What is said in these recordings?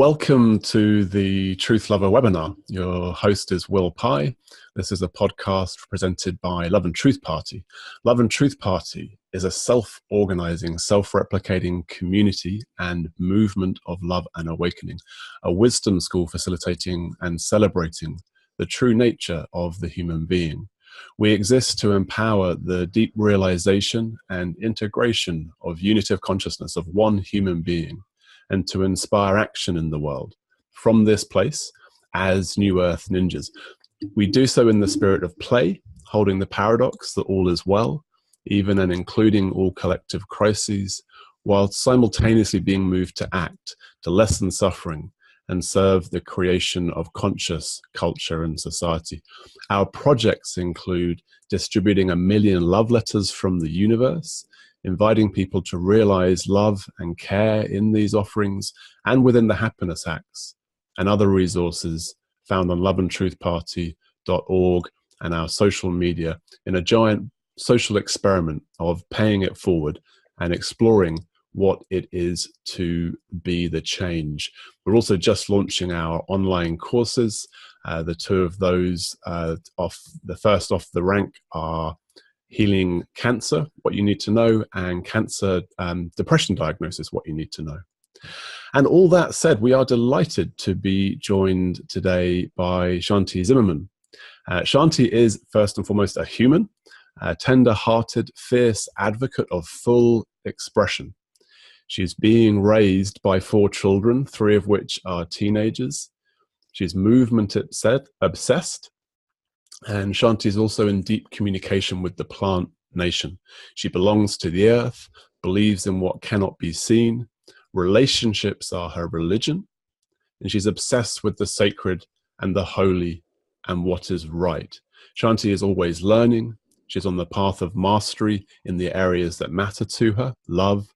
Welcome to the Truth Lover webinar. Your host is Will Pye. This is a podcast presented by Love and Truth Party. Love and Truth Party is a self-organizing, self-replicating community and movement of love and awakening, a wisdom school facilitating and celebrating the true nature of the human being. We exist to empower the deep realization and integration of unity of consciousness of one human being, and to inspire action in the world from this place as New Earth Ninjas. We do so in the spirit of play, holding the paradox that all is well, even and including all collective crises, while simultaneously being moved to act, to lessen suffering, and serve the creation of conscious culture and society. Our projects include distributing 1 million love letters from the universe, inviting people to realize love and care in these offerings and within the happiness acts, and other resources found on loveandtruthparty.org and our social media in a giant social experiment of paying it forward and exploring what it is to be the change. We're also just launching our online courses. The two of those, the first off the rank are Healing Cancer, What You Need to Know, and Cancer Depression Diagnosis, What You Need to Know. And all that said, we are delighted to be joined today by Shanti Zimmerman. Shanti is first and foremost a human, a tender-hearted, fierce advocate of full expression. She's being raised by 4 children, 3 of which are teenagers. She's movement obsessed. And Shanti is also in deep communication with the plant nation. She belongs to the earth, believes in what cannot be seen. Relationships are her religion. And she's obsessed with the sacred and the holy and what is right. Shanti is always learning. She's on the path of mastery in the areas that matter to her: love,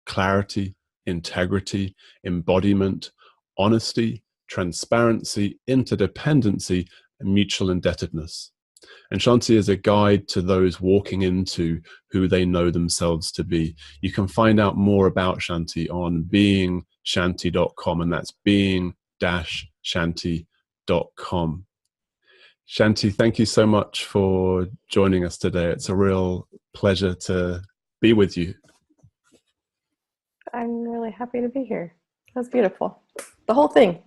clarity, integrity, embodiment, honesty, transparency, interdependency, and mutual indebtedness. And Shanti is a guide to those walking into who they know themselves to be. You can find out more about Shanti on beingshanti.com, and that's being-shanti.com. Shanti, thank you so much for joining us today. It's a real pleasure to be with you. I'm really happy to be here. That's beautiful. The whole thing.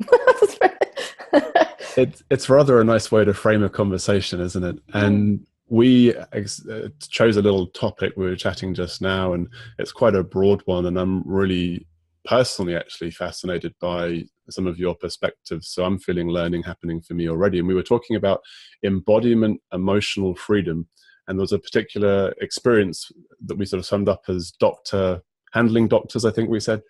It's rather a nice way to frame a conversation, isn't it? And we chose a little topic. We were chatting just now, and it's quite a broad one. And I'm really personally actually fascinated by some of your perspectives. So I'm feeling learning happening for me already. And we were talking about embodiment, emotional freedom. And there was a particular experience that we sort of summed up as handling doctors, I think we said.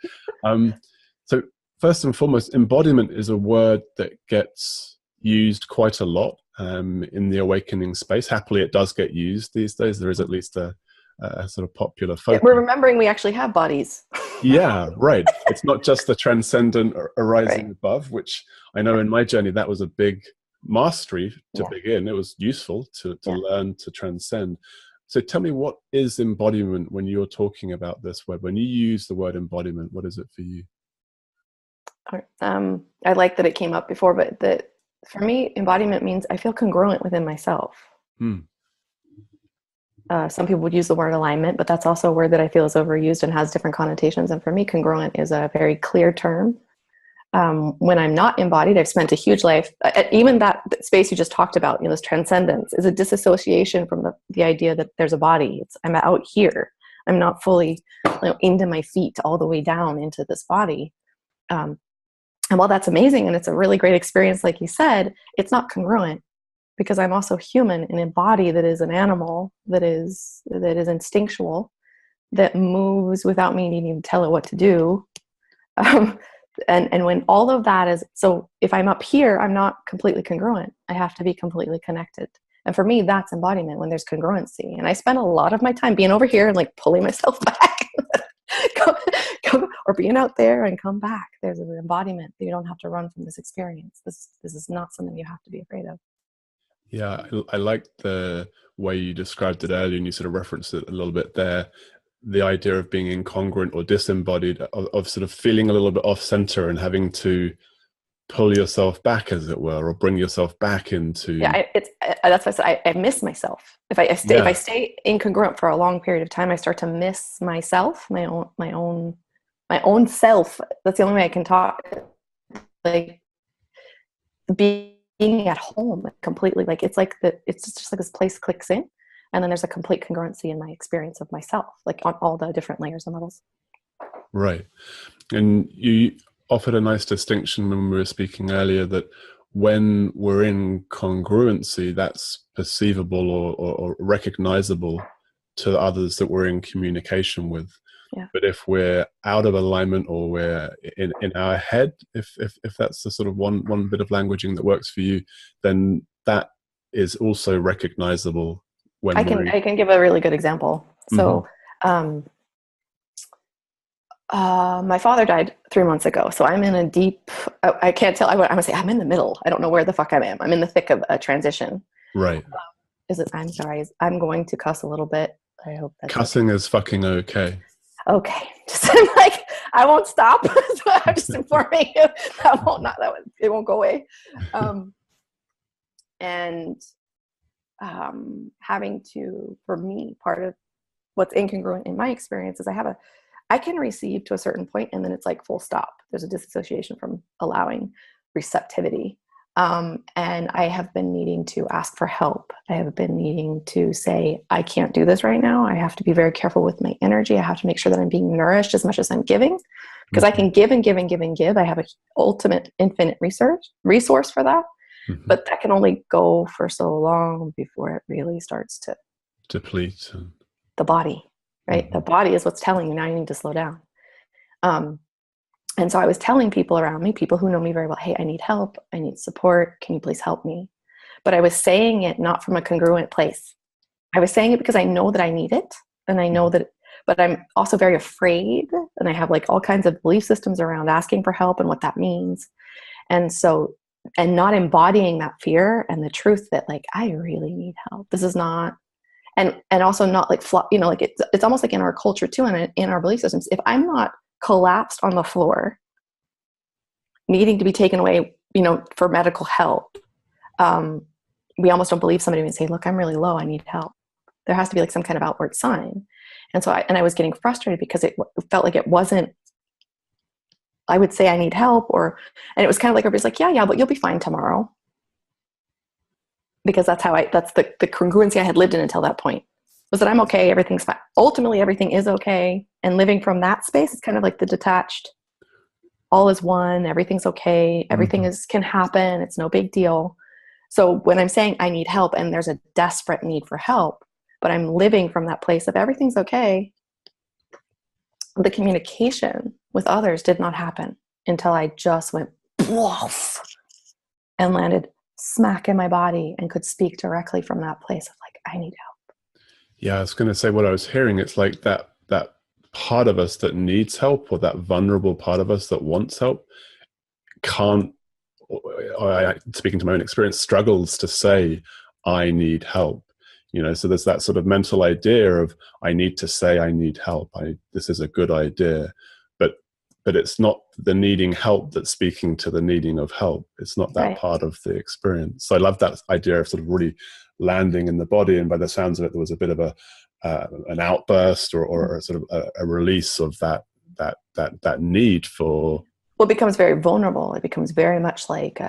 So first and foremost, embodiment is a word that gets used quite a lot in the awakening space. Happily, it does get used these days. There is at least a sort of popular focus. We're remembering we actually have bodies. Yeah, right. It's not just the transcendent arising above, which I know in my journey, that was a big mastery to begin. It was useful to learn to transcend. So tell me, what is embodiment when you're talking about this word? When you use the word embodiment, what is it for you? I like that it came up before, but for me, embodiment means I feel congruent within myself. Some people would use the word alignment, but that's also a word that I feel is overused and has different connotations. And for me, congruent is a very clear term. When I'm not embodied, I've spent a huge life, even that space you just talked about, this transcendence is a disassociation from the idea that there's a body. I'm out here. I'm not fully into my feet all the way down into this body. And while that's amazing and it's a really great experience, like you said, it's not congruent because I'm also human in a body that is an animal, that is instinctual, that moves without me needing to tell it what to do. And when all of that is, so if I'm up here, I'm not completely congruent. I have to be completely connected. And for me, that's embodiment, when there's congruency. And I spend a lot of my time being over here and pulling myself back. Or being out there and come back. There's an embodiment that you don't have to run from this experience. This is not something you have to be afraid of. Yeah, I like the way you described it earlier, and you sort of referenced it a little bit there. the idea of being incongruent or disembodied, of sort of feeling a little bit off center and having to pull yourself back, as it were, or bring yourself back into. Yeah, that's what I said. I miss myself. If I stay incongruent for a long period of time, I start to miss myself, my own self. That's the only way I can talk. Like being at home completely, like it's just like this place clicks in, and then there's a complete congruency in my experience of myself, like on all the different layers and levels. Right. And you offered a nice distinction when we were speaking earlier, that when we're in congruency, that's perceivable or recognizable to others that we're in communication with. Yeah. But if we're out of alignment, or we're in our head, if that's the sort of one bit of languaging that works for you, then that is also recognizable. When I can give a really good example. So my father died 3 months ago, so I'm in a deep, I can't tell, I'm gonna say I'm in the middle. I don't know where the fuck I am. I'm in the thick of a transition. Right. I'm sorry, I'm going to cuss a little bit. I hope that's cussing is fucking okay. Okay. Just I'm like, I won't stop. So I'm just informing you it won't go away. Having to, for me, part of what's incongruent in my experience is I can receive to a certain point, and then it's like full stop. There's a disassociation from allowing receptivity. And I have been needing to ask for help. I have been needing to say, I can't do this right now. I have to be very careful with my energy. I have to make sure that I'm being nourished as much as I'm giving, because I can give and give and give and give. I have an ultimate infinite resource for that. But that can only go for so long before it really starts to deplete the body, right? The body is what's telling you now you need to slow down. And so I was telling people around me, people who know me very well, hey, I need help. I need support. Can you please help me? But I was saying it not from a congruent place. I was saying it because I know that I need it. And I know that, but I'm also very afraid. And I have like all kinds of belief systems around asking for help and what that means. And so, and not embodying that fear and the truth that like, I really need help. This is not, and also not like, like it's almost like in our culture too, and in our belief systems, if I'm not collapsed on the floor, needing to be taken away, for medical help, we almost don't believe somebody would say, look, I'm really low, I need help. There has to be like some kind of outward sign. And so I was getting frustrated because it felt like it wasn't, I would say I need help, and it was kind of like everybody's like, yeah, but you'll be fine tomorrow. Because that's the congruency I had lived in until that point, was that I'm okay, everything's fine. Ultimately, everything is okay. And living from that space is kind of like the detached, all is one, everything's okay, everything can happen, it's no big deal. So when I'm saying I need help and there's a desperate need for help, but I'm living from that place of everything's okay, the communication with others did not happen until I just went woof and landed smack in my body and could speak directly from that place of like, I need help. Yeah, I was going to say what I was hearing. It's like that part of us that needs help, or that vulnerable part of us that wants help, can't, speaking to my own experience, struggles to say, I need help. So there's that sort of mental idea of, I need to say I need help. This is a good idea. But it's not the needing help that's speaking to the needing of help. It's not that part of the experience. So I love that idea of sort of really landing in the body. And by the sounds of it, there was a bit of an outburst or sort of a release of that need for. Well, it becomes very vulnerable. It becomes very much like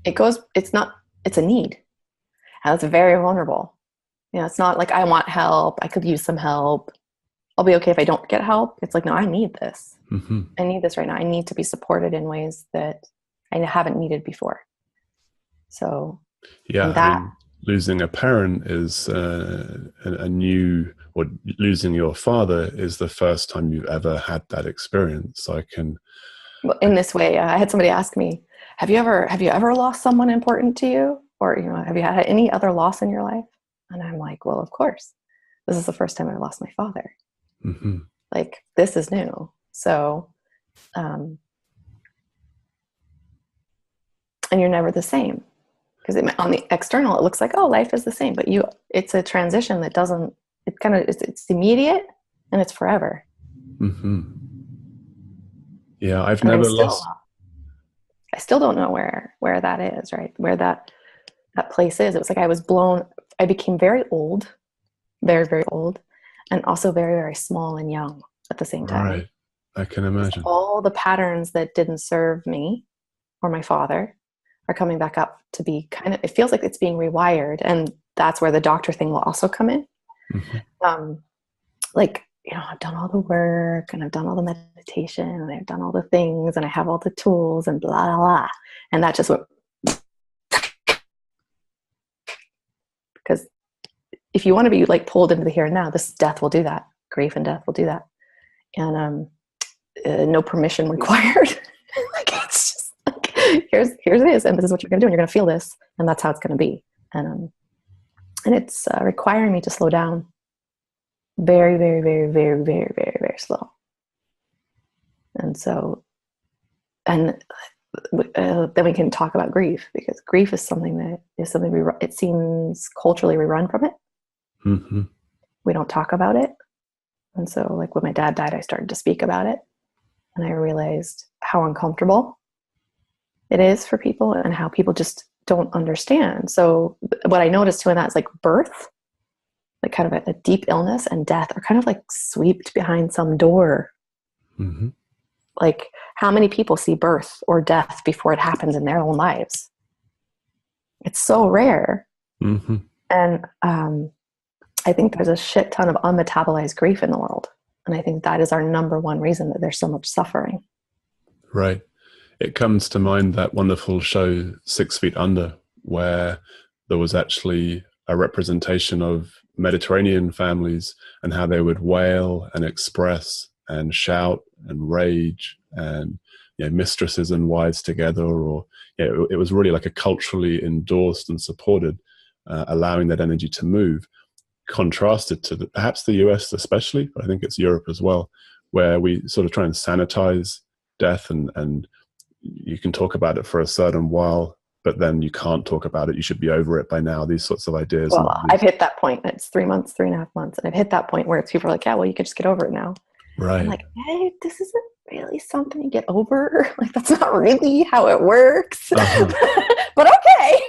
it's a need. And it's very vulnerable. It's not like I want help. I could use some help. I'll be okay if I don't get help. It's like, no, I need this. I need this right now. I need to be supported in ways that I haven't needed before. So, yeah, losing a parent is a new, or losing your father is the first time you've ever had that experience. So in this way, I had somebody ask me, have you ever lost someone important to you? Or, have you had any other loss in your life? And I'm like, well, of course. This is the first time I lost my father. Like, this is new. So, and you're never the same, because on the external, it looks like, oh, life is the same, but it's a transition that doesn't, it's immediate, and it's forever. Mm-hmm. Yeah, I've And never lost. I still don't know where that is, right? Where that place is. It was like I became very old, very, very old, and also very, very small and young at the same time. Right. I can imagine. All the patterns that didn't serve me or my father are coming back up to be it feels like it's being rewired. And that's where the doctor thing will also come in. Mm-hmm. Like, I've done all the work and I've done all the meditation and I've done all the things and I have all the tools and blah, blah, blah. And that just went, because if you want to be like pulled into the here and now, this death will do that. Grief and death will do that. And no permission required. Like, it's just like, here's it is, and this is what you're going to do, and you're going to feel this, and that's how it's going to be. And it's requiring me to slow down, very, very, very, very, very, very, very slow. And so, and then we can talk about grief, because grief is something it seems culturally we run from it. Mm-hmm. We don't talk about it. And so, like, when my dad died, I started to speak about it, and I realized how uncomfortable it is for people and how people just don't understand. So what I noticed too in that is like birth, like kind of a deep illness, and death are kind of like swept behind some door. Mm-hmm. Like, how many people see birth or death before it happens in their own lives? It's so rare. Mm-hmm. And I think there's a shit ton of unmetabolized grief in the world. And I think that is our number one reason that there's so much suffering. Right. It comes to mind that wonderful show 6 Feet Under, where there was actually a representation of Mediterranean families and how they would wail and express and shout and rage, and mistresses and wives together, or it was really like a culturally endorsed and supported, allowing that energy to move, contrasted to perhaps the US especially, but I think it's Europe as well, where we sort of try and sanitize death, and you can talk about it for a certain while, but then you can't talk about it. You should be over it by now. These sorts of ideas. Well, I've hit that point. It's 3 months, 3.5 months. And I've hit that point where people are like, yeah, well, you could just get over it now. Right. I'm like, hey, this isn't really something you get over. Like, that's not really how it works. Uh-huh. But okay.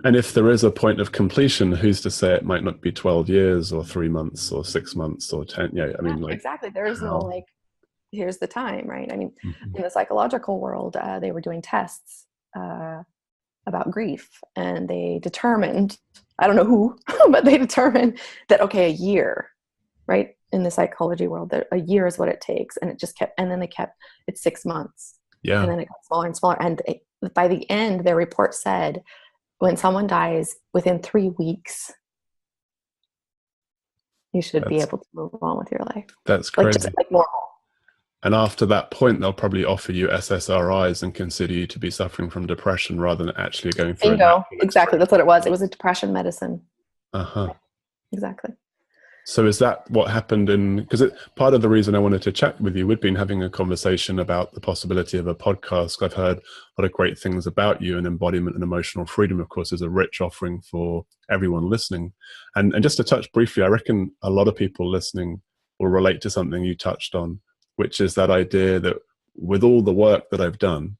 And if there is a point of completion, who's to say it might not be 12 years or 3 months or 6 months or 10? Yeah, I mean, like, exactly. There is no like, here's the time, right? I mean, in the psychological world, they were doing tests about grief, and they determined, I don't know who, but they determined that, okay, a year, right? In the psychology world, that a year is what it takes. And it just kept, and then they kept it 6 months. Yeah. And then it got smaller and smaller. And by the end, their report said, when someone dies within 3 weeks, you should be able to move on with your life. That's crazy. Just like normal. And after that point, they'll probably offer you SSRIs and consider you to be suffering from depression rather than actually going through. Bingo. Exactly. That's what it was. It was a depression medicine. Uh-huh. Exactly. So is that what happened because part of the reason I wanted to chat with you, we'd been having a conversation about the possibility of a podcast. I've heard a lot of great things about you, and embodiment and emotional freedom, of course, is a rich offering for everyone listening. And just to touch briefly, I reckon a lot of people listening will relate to something you touched on, which is that idea that with all the work that I've done,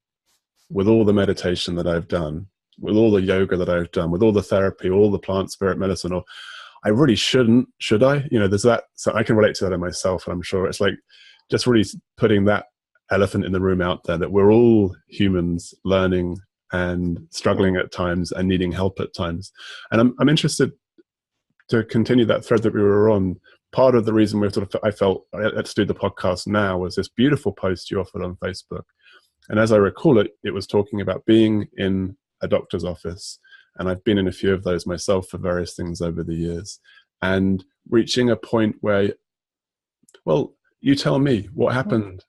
with all the meditation that I've done, with all the yoga that I've done, with all the therapy, all the plant spirit medicine, or I really shouldn't, should I? There's that. So I can relate to that in myself, and I'm sure it's like just really putting that elephant in the room out there, that we're all humans learning and struggling at times and needing help at times. And I'm interested to continue that thread that we were on. Part of the reason I felt let's do the podcast now was this beautiful post you offered on Facebook. And as I recall it, it was talking about being in a doctor's office. And I've been in a few of those myself for various things over the years, and reaching a point where, well, you tell me what happened.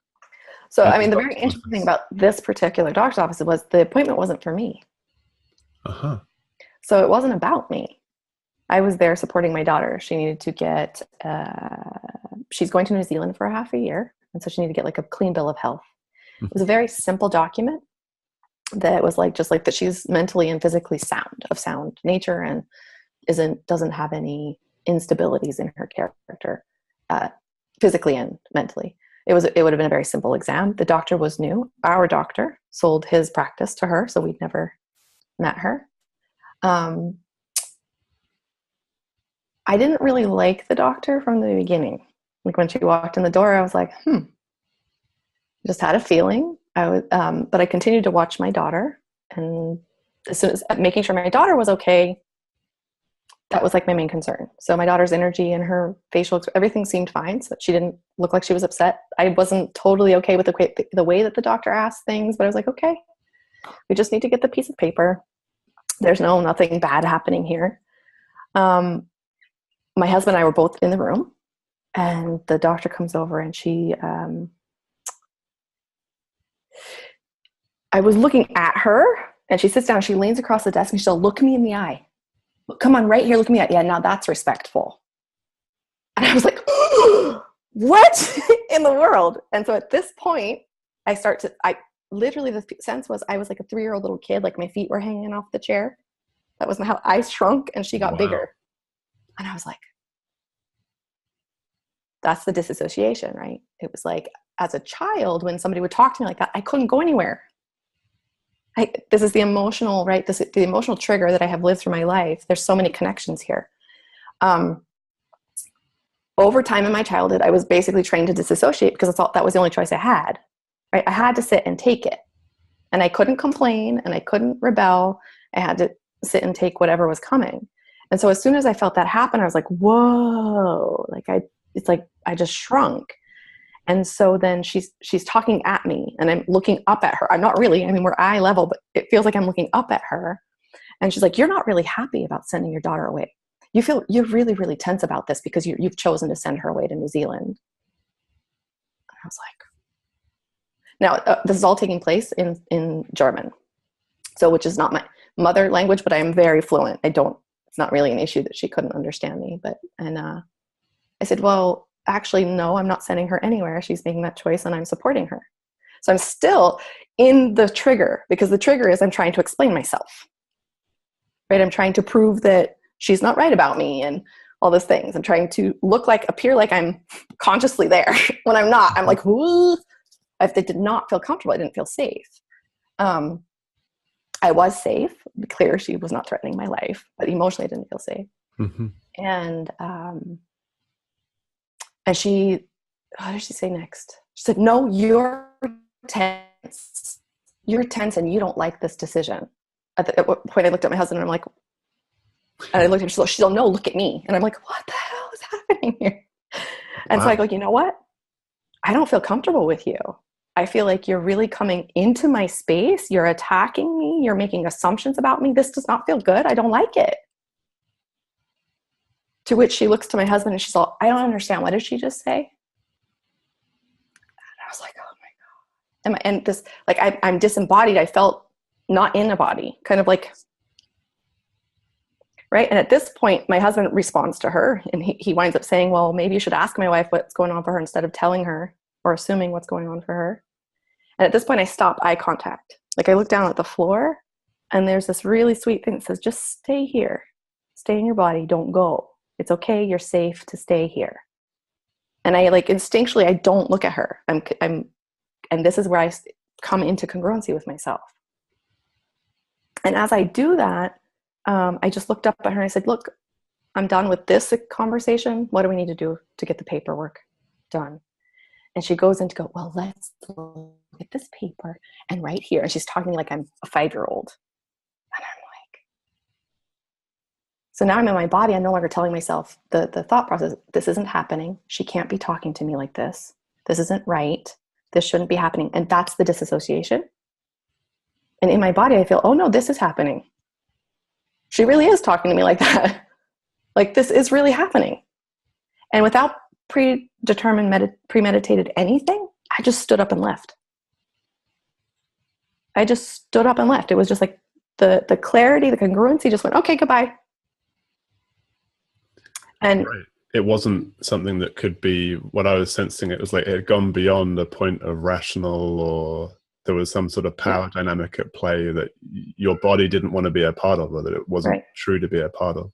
So, I mean, the very interesting thing about this particular doctor's office was the appointment wasn't for me. Uh-huh. So it wasn't about me. I was there supporting my daughter. She needed to get, she's going to New Zealand for half a year. And so she needed to get like a clean bill of health. It was a very simple document that was like, just like that she's mentally and physically sound nature, and doesn't have any instabilities in her character. physically and mentally. It would have been a very simple exam. The doctor was new. Our doctor sold his practice to her, so we'd never met her. I didn't really like the doctor from the beginning. Like when she walked in the door, I was like, just had a feeling. But I continued to watch my daughter, and as soon as making sure my daughter was okay, that was like my main concern. So my daughter's energy and her facial, everything seemed fine. So she didn't look like she was upset. I wasn't totally okay with the way that the doctor asked things, but I was like, okay, we just need to get the piece of paper. There's nothing bad happening here. My husband and I were both in the room, and the doctor comes over, and she, I was looking at her, and she sits down, she leans across the desk, and she'll look me in the eye. Come on, right here, look at me. Yeah, now that's respectful. And I was like, what in the world? And so at this point, literally the sense was I was like a 3-year-old little kid, like my feet were hanging off the chair. That was how I shrunk, and she got bigger. And I was like, that's the disassociation, right? It was like, as a child, when somebody would talk to me like that, I couldn't go anywhere. This is the emotional, right? The emotional trigger that I have lived through my life. There's so many connections here. Over time in my childhood, I was basically trained to disassociate because that was the only choice I had, right? I had to sit and take it, and I couldn't complain, and I couldn't rebel. I had to sit and take whatever was coming. And so as soon as I felt that happen, I was like, whoa, it's like I just shrunk. And so then she's talking at me, and I'm looking up at her. I'm not really, we're eye level, but it feels like I'm looking up at her. And she's like, you're not really happy about sending your daughter away. You're really, really tense about this because you've chosen to send her away to New Zealand. And I was like, now this is all taking place in German. So, which is not my mother language, but I am very fluent. It's not really an issue that she couldn't understand me. And I said, well, actually, no, I'm not sending her anywhere. She's making that choice, and I'm supporting her. So I'm still in the trigger, because the trigger is I'm trying to explain myself, right? I'm trying to prove that she's not right about me and all those things. I'm trying to appear like I'm consciously there when I'm not. I'm like, ooh. I did not feel comfortable. I didn't feel safe. I was safe. To be clear, she was not threatening my life, but emotionally I didn't feel safe. Mm-hmm. And she, what did she say next? She said, no, you're tense. You're tense, and you don't like this decision. At what point I looked at my husband, and I'm like, and I looked at him, she's like, no, look at me. And I'm like, what the hell is happening here? And so I go, you know what? I don't feel comfortable with you. I feel like you're really coming into my space. You're attacking me. You're making assumptions about me. This does not feel good. I don't like it. To which she looks to my husband, and she's all, I don't understand. What did she just say? And I was like, oh my God. And this, like, I'm disembodied. I felt not in a body, kind of like, right? And at this point, my husband responds to her, and he winds up saying, well, maybe you should ask my wife what's going on for her instead of telling her or assuming what's going on for her. And at this point, I stop eye contact. Like, I look down at the floor, and there's this really sweet thing that says, just stay here. Stay in your body. Don't go. It's okay. You're safe to stay here. And I instinctually, I don't look at her. And this is where I come into congruency with myself. And as I do that, I just looked up at her and I said, look, I'm done with this conversation. What do we need to do to get the paperwork done? And she goes in to go, well, let's look at this paper and right here. And she's talking like I'm a 5-year-old. And I'm like, so now I'm in my body. I'm no longer telling myself the thought process. This isn't happening. She can't be talking to me like this. This isn't right. This shouldn't be happening. And that's the disassociation. And in my body, I feel, oh no, this is happening. She really is talking to me like that. Like, this is really happening. And without predetermined, premeditated anything, I just stood up and left. I just stood up and left. It was just like the clarity, the congruency just went, okay, goodbye. And right. It wasn't something that could be what I was sensing. It was like it had gone beyond the point of rational, or there was some sort of power dynamic at play that your body didn't want to be a part of, or that it wasn't true to be a part of.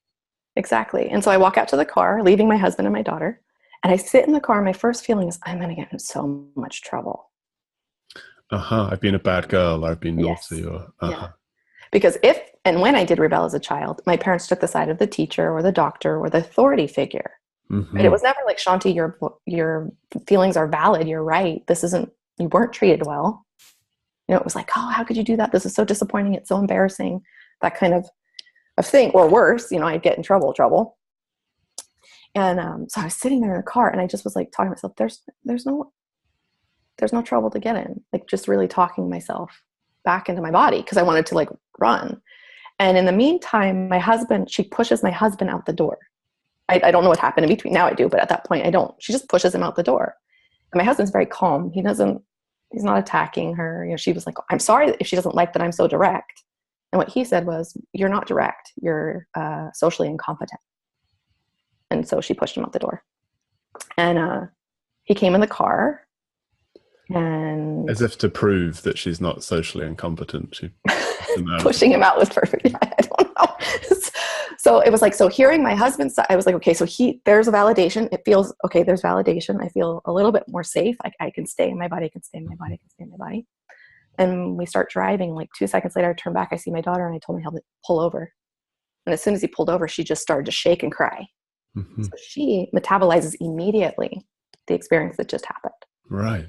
Exactly. And so I walk out to the car, leaving my husband and my daughter. And I sit in the car, and my first feeling is, I'm going to get in so much trouble. I've been a bad girl. I've been Yes. naughty. Or Yeah. Because if and when I did rebel as a child, my parents took the side of the teacher or the doctor or the authority figure. But it was never like, Shanti, your feelings are valid. You're right. You weren't treated well. It was like, oh, how could you do that? This is so disappointing. It's so embarrassing. That kind of thing. Or worse, I'd get in trouble. And so I was sitting there in the car, and I just was like talking to myself, there's no trouble to get in. Like, just really talking myself back into my body, because I wanted to like run. And in the meantime, she pushes my husband out the door. I don't know what happened in between. Now I do, but at that point I don't. She just pushes him out the door. And my husband's very calm. He's not attacking her. She was like, I'm sorry if she doesn't like that I'm so direct. And what he said was, you're not direct. You're socially incompetent. And so she pushed him out the door. And he came in the car. And as if to prove that she's not socially incompetent, she pushing him out was perfect. I don't know. So it was like, so hearing my husband's side, I was like, okay, so there's a validation. It feels okay. There's validation. I feel a little bit more safe. I can stay in my body. I can stay in my body. I can stay in my body. And we start driving. Like 2 seconds later, I turn back. I see my daughter, and I told my husband to pull over. And as soon as he pulled over, she just started to shake and cry. Mm-hmm. So she metabolizes immediately the experience that just happened. Right.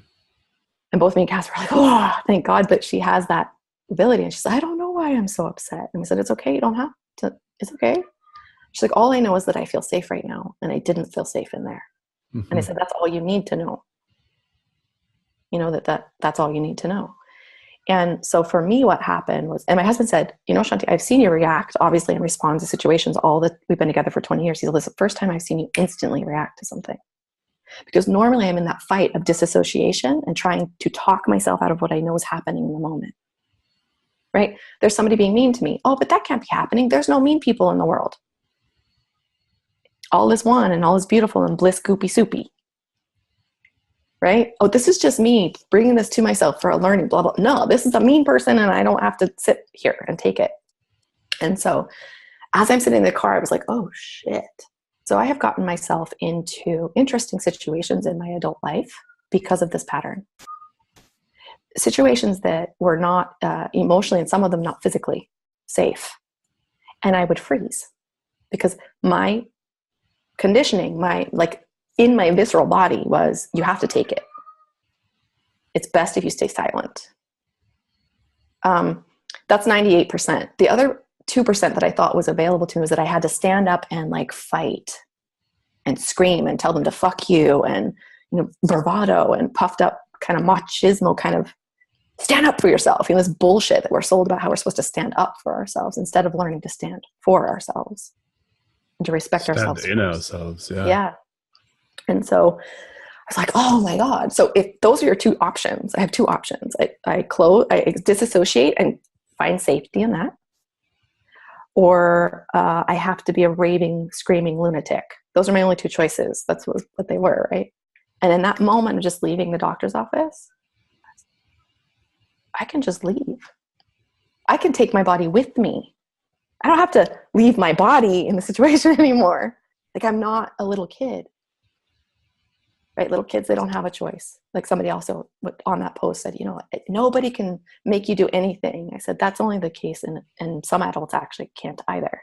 And both me and Cass were like, oh, thank God. But she has that ability. And she's like, I don't know why I'm so upset. And we said, it's okay. You don't have to. It's okay. She's like, all I know is that I feel safe right now. And I didn't feel safe in there. Mm-hmm. And I said, that's all you need to know. That's all you need to know. And so for me, what happened was, and my husband said, Shanti, I've seen you react, obviously, and respond to situations all that we've been together for 20 years. He said, this is the first time I've seen you instantly react to something. Because normally I'm in that fight of disassociation and trying to talk myself out of what I know is happening in the moment. Right? There's somebody being mean to me. Oh, but that can't be happening. There's no mean people in the world. All is one, and all is beautiful, and bliss goopy soupy. Right? Oh, this is just me bringing this to myself for a learning, blah, blah. No, this is a mean person, and I don't have to sit here and take it. And so as I'm sitting in the car, I was like, oh shit. So I have gotten myself into interesting situations in my adult life because of this pattern. Situations that were not emotionally, and some of them not physically safe. And I would freeze because my conditioning, in my visceral body was, you have to take it. It's best if you stay silent. That's 98%. The other 2% that I thought was available to me was that I had to stand up and fight and scream and tell them to fuck you, and bravado and puffed up kind of machismo kind of stand up for yourself. This bullshit that we're sold about how we're supposed to stand up for ourselves instead of learning to stand for ourselves and to respect ourselves. Stand in ourselves, yeah. Yeah. And so I was like, oh my God. So if those are your two options, I have two options. I disassociate and find safety in that. Or I have to be a raving, screaming lunatic. Those are my only two choices. That's what they were, right? And in that moment of just leaving the doctor's office, I can just leave. I can take my body with me. I don't have to leave my body in the situation anymore. I'm not a little kid. Right? Little kids, they don't have a choice. Somebody also on that post said, nobody can make you do anything. I said, that's only the case, and some adults actually can't either.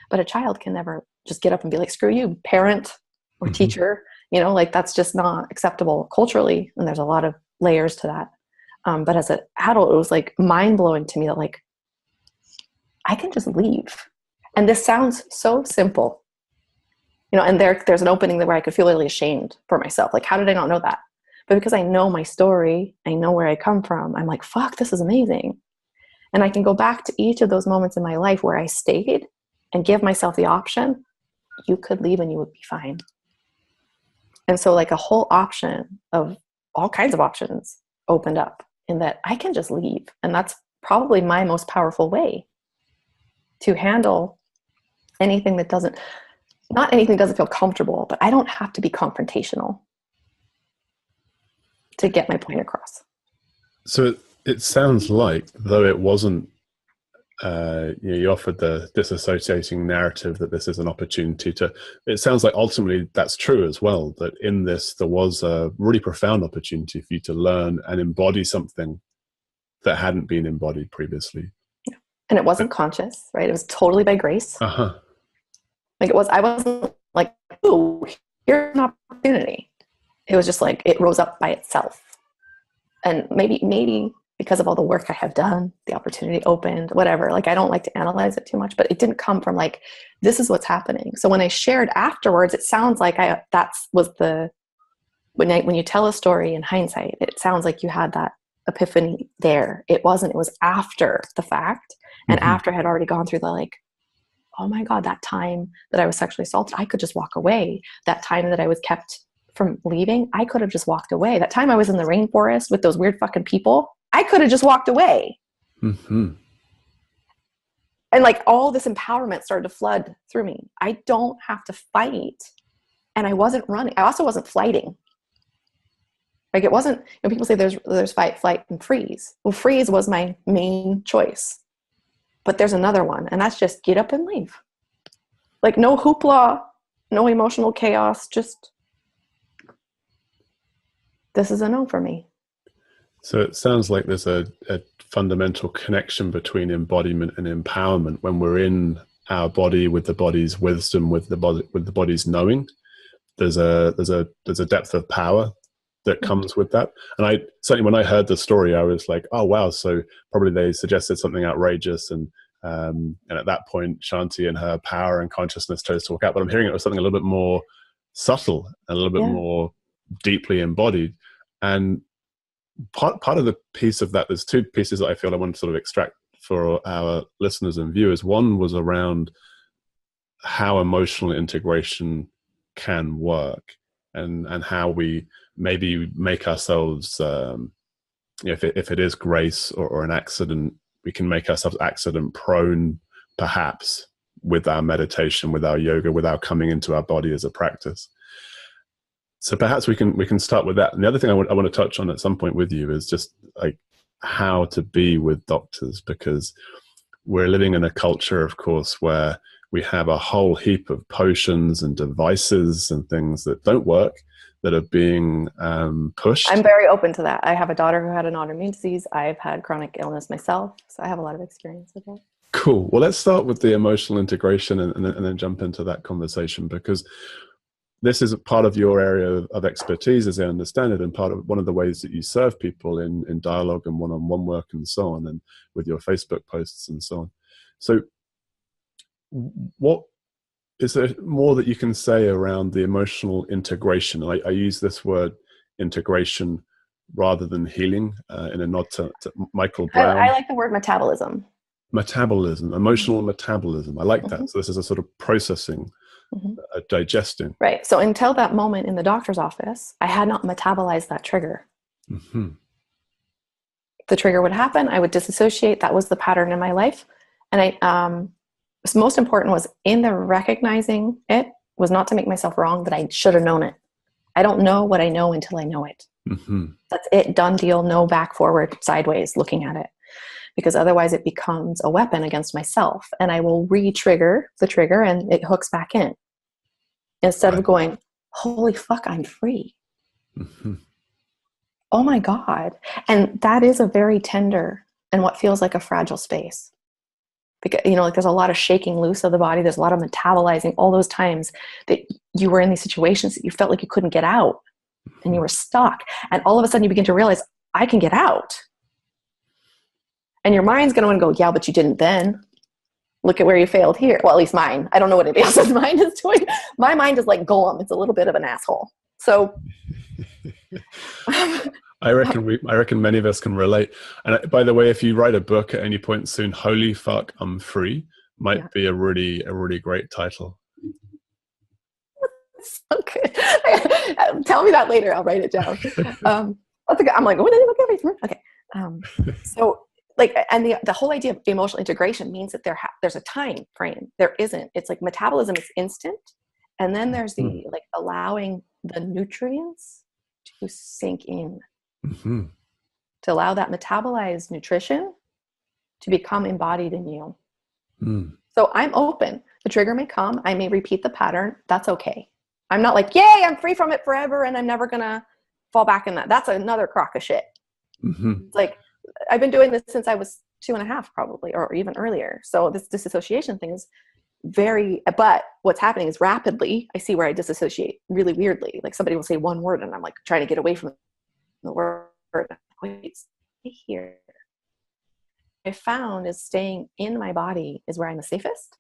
But a child can never just get up and be like, screw you, parent or teacher. That's just not acceptable culturally. And there's a lot of layers to that. But as an adult, it was mind blowing to me that I can just leave. And this sounds so simple. And there's an opening there where I could feel really ashamed for myself. How did I not know that? But because I know my story, I know where I come from, I'm like, fuck, this is amazing. And I can go back to each of those moments in my life where I stayed and give myself the option, you could leave and you would be fine. And so a whole option of all kinds of options opened up in that I can just leave. And that's probably my most powerful way to handle anything that doesn't feel comfortable, but I don't have to be confrontational to get my point across. So it sounds like, though it wasn't you offered the disassociating narrative that this is an opportunity to, it sounds like ultimately that's true as well, that in this there was a really profound opportunity for you to learn and embody something that hadn't been embodied previously. And it wasn't conscious, right? It was totally by grace. Uh-huh. Like I wasn't like, oh, here's an opportunity. It was just like, it rose up by itself. And maybe because of all the work I have done, the opportunity opened, whatever. Like, I don't like to analyze it too much, but it didn't come from like, this is what's happening. So when I shared afterwards, it sounds like when you tell a story in hindsight, it sounds like you had that epiphany there. It wasn't, it was after the fact. And after I had already gone through the like, oh my God, that time that I was sexually assaulted, I could just walk away. That time that I was kept from leaving, I could have just walked away. That time I was in the rainforest with those weird fucking people, I could have just walked away. Mm-hmm. And like all this empowerment started to flood through me. I don't have to fight. And I wasn't running. I also wasn't flighting. Like it wasn't, people say there's fight, flight, and freeze. Well, freeze was my main choice. But there's another one, and that's just get up and leave. Like no hoopla, no emotional chaos, just this is a no for me. So it sounds like there's a fundamental connection between embodiment and empowerment when we're in our body with the body's wisdom, with the body's knowing. There's a depth of power that comes with that. And I certainly, when I heard the story, I was like, oh wow, so probably they suggested something outrageous, and at that point Shanti and her power and consciousness chose to walk out. But I'm hearing it was something a little bit more subtle and a little bit more deeply embodied. And part of the piece of that, there's two pieces that I feel I want to sort of extract for our listeners and viewers. One was around how emotional integration can work, and how we maybe make ourselves, if it is grace or an accident, we can make ourselves accident prone, perhaps, with our meditation, with our yoga, with our coming into our body as a practice. So perhaps we can start with that. And the other thing I want to touch on at some point with you is just like how to be with doctors, because we're living in a culture, of course, where we have a whole heap of potions and devices and things that don't work, that are being pushed. I'm very open to that. I have a daughter who had an autoimmune disease. I've had chronic illness myself, so I have a lot of experience with it. Cool. Well, let's start with the emotional integration and then jump into that conversation, because this is a part of your area of expertise, as I understand it, and part of one of the ways that you serve people in dialogue and one-on-one work and so on, and with your Facebook posts and so on. So what is there more that you can say around the emotional integration? I use this word integration rather than healing, in a nod to Michael Brown. I like the word metabolism. Metabolism, emotional metabolism. I like that. So this is a sort of processing, digesting. Right. So until that moment in the doctor's office, I had not metabolized that trigger. Mm-hmm. The trigger would happen. I would disassociate. That was the pattern in my life. And what's most important was in the recognizing it was not to make myself wrong, that I should have known it. I don't know what I know until I know it. Mm-hmm. That's it. Done deal. No back, forward, sideways looking at it. Because otherwise it becomes a weapon against myself, and I will re-trigger the trigger and it hooks back in. Instead of going, holy fuck, I'm free. Mm-hmm. Oh my God. And that is a very tender and what feels like a fragile space. Because, like there's a lot of shaking loose of the body. There's a lot of metabolizing, all those times that you were in these situations that you felt like you couldn't get out and you were stuck. And all of a sudden you begin to realize, I can get out. And your mind's going to want to go, yeah, but you didn't then. Look at where you failed here. Well, at least mine. I don't know what anybody else's mind is doing. My mind is like Gollum. It's a little bit of an asshole. So I reckon many of us can relate. And by the way, if you write a book at any point soon, Holy Fuck, I'm Free might be a really great title. Okay. Tell me that later. I'll write it down. I'm like, okay. So like, and the whole idea of emotional integration means that there's a time frame. There isn't. It's like metabolism is instant. And then there's the like allowing the nutrients to sink in. Mm-hmm. To allow that metabolized nutrition to become embodied in you. Mm. So I'm open. The trigger may come. I may repeat the pattern. That's okay. I'm not like, yay, I'm free from it forever and I'm never going to fall back in that. That's another crock of shit. Mm-hmm. It's like, I've been doing this since I was 2.5 probably, or even earlier. So this disassociation thing is but what's happening is rapidly, I see where I disassociate really weirdly. Like somebody will say one word and I'm like trying to get away from the word. Wait, stay here. I found is staying in my body is where I'm the safest,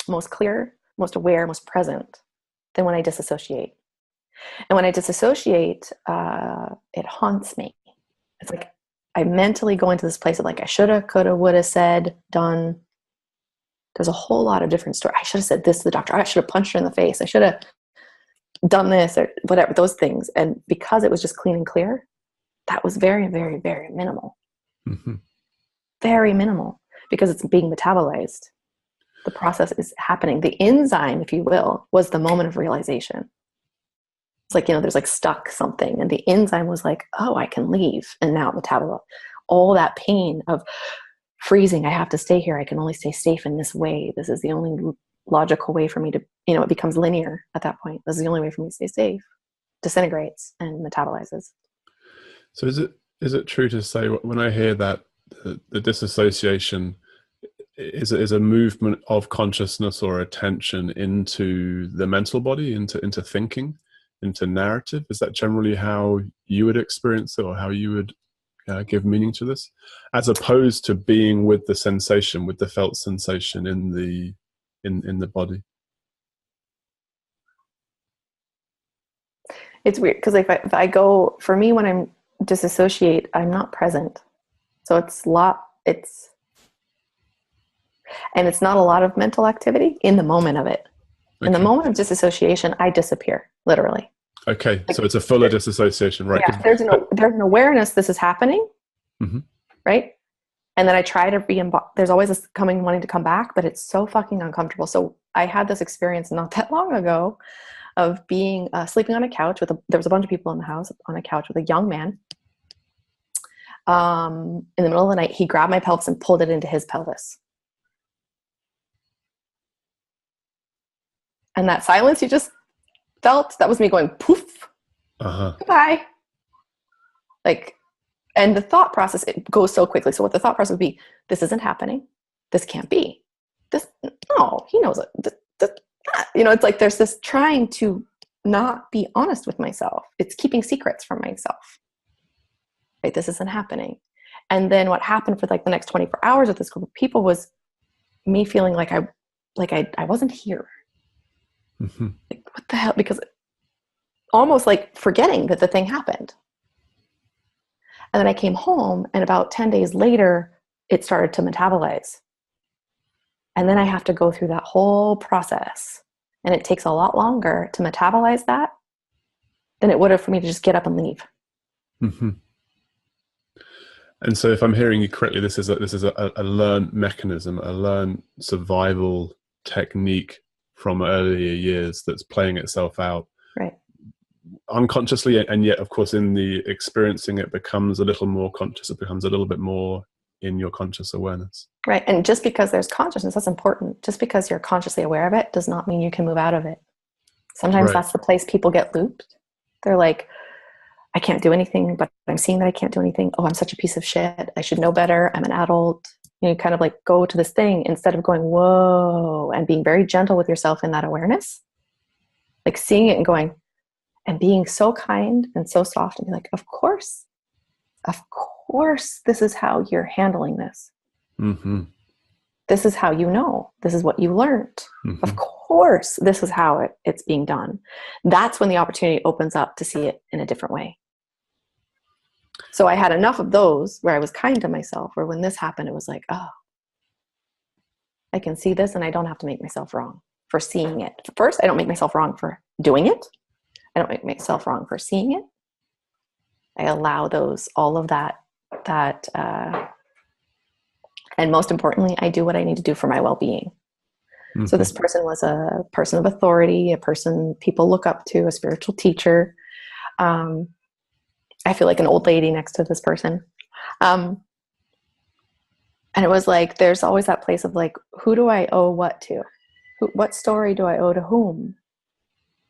most clear, most aware, most present than when I disassociate. And when I disassociate, it haunts me. It's like I mentally go into this place of like, I shoulda, coulda, woulda, said, done. There's a whole lot of different stories. I should have said this to the doctor. I should have punched her in the face. I should have done this or whatever, those things. And because it was just clean and clear, that was very, very, very minimal. Mm-hmm. Very minimal because it's being metabolized. The process is happening. The enzyme, if you will, was the moment of realization. It's like, there's like stuck something and the enzyme was like, oh, I can leave. And now metabolize all that pain of freezing. I have to stay here. I can only stay safe in this way. This is the only logical way for me to, it becomes linear at that point. This is the only way for me to stay safe. Disintegrates and metabolizes. So is it true to say when I hear that the disassociation is a movement of consciousness or attention into the mental body, into thinking, into narrative? Is that generally how you would experience it, or how you would give meaning to this, as opposed to being with the sensation, with the felt sensation in the body? It's weird because if I go, for me, when I'm disassociate, I'm not present. So it's not a lot of mental activity in the moment of it. Okay. In the moment of disassociation, I disappear, literally. Okay, so it's a fuller disassociation, right? Yeah, there's an awareness this is happening, mm-hmm. right? And then I try to there's always this wanting to come back, but it's so fucking uncomfortable. So I had this experience not that long ago of being sleeping on a couch there was a bunch of people in the house on a couch with a young man. In the middle of the night, he grabbed my pelvis and pulled it into his pelvis. And that silence you just felt, that was me going poof, goodbye. And the thought process, it goes so quickly. So what the thought process would be, this isn't happening. This can't be. No, he knows it. It's like there's this trying to not be honest with myself. It's keeping secrets from myself. Right? This isn't happening. And then what happened for like the next 24 hours with this group of people was me feeling like I wasn't here. Mm-hmm. Like, what the hell? Because almost like forgetting that the thing happened. And then I came home and about 10 days later, it started to metabolize. And then I have to go through that whole process. And it takes a lot longer to metabolize that than it would have for me to just get up and leave. Mm-hmm. And so if I'm hearing you correctly, this is a learned mechanism, a learned survival technique from earlier years that's playing itself out. Right. Unconsciously, and yet, of course, in the experiencing, it becomes a little more conscious. It becomes a little bit more in your conscious awareness. Right. And just because there's consciousness, that's important. Just because you're consciously aware of it does not mean you can move out of it. Sometimes that's the place people get looped. They're like, I can't do anything, but I'm seeing that I can't do anything. Oh, I'm such a piece of shit. I should know better. I'm an adult. You kind of like go to this thing instead of going, whoa, and being very gentle with yourself in that awareness. Like seeing it and going, and being so kind and so soft and be like, of course, this is how you're handling this. Mm-hmm. This is how you know. This is what you learned. Mm-hmm. Of course, this is how it's being done. That's when the opportunity opens up to see it in a different way. So I had enough of those where I was kind to myself, where when this happened, it was like, oh, I can see this and I don't have to make myself wrong for seeing it. First, I don't make myself wrong for doing it. I don't make myself wrong for seeing it. I allow all of that, and most importantly, I do what I need to do for my well-being. Mm-hmm. So this person was a person of authority, a person people look up to, a spiritual teacher. I feel like an old lady next to this person. And it was like, there's always that place of like, who do I owe what to? What story do I owe to whom?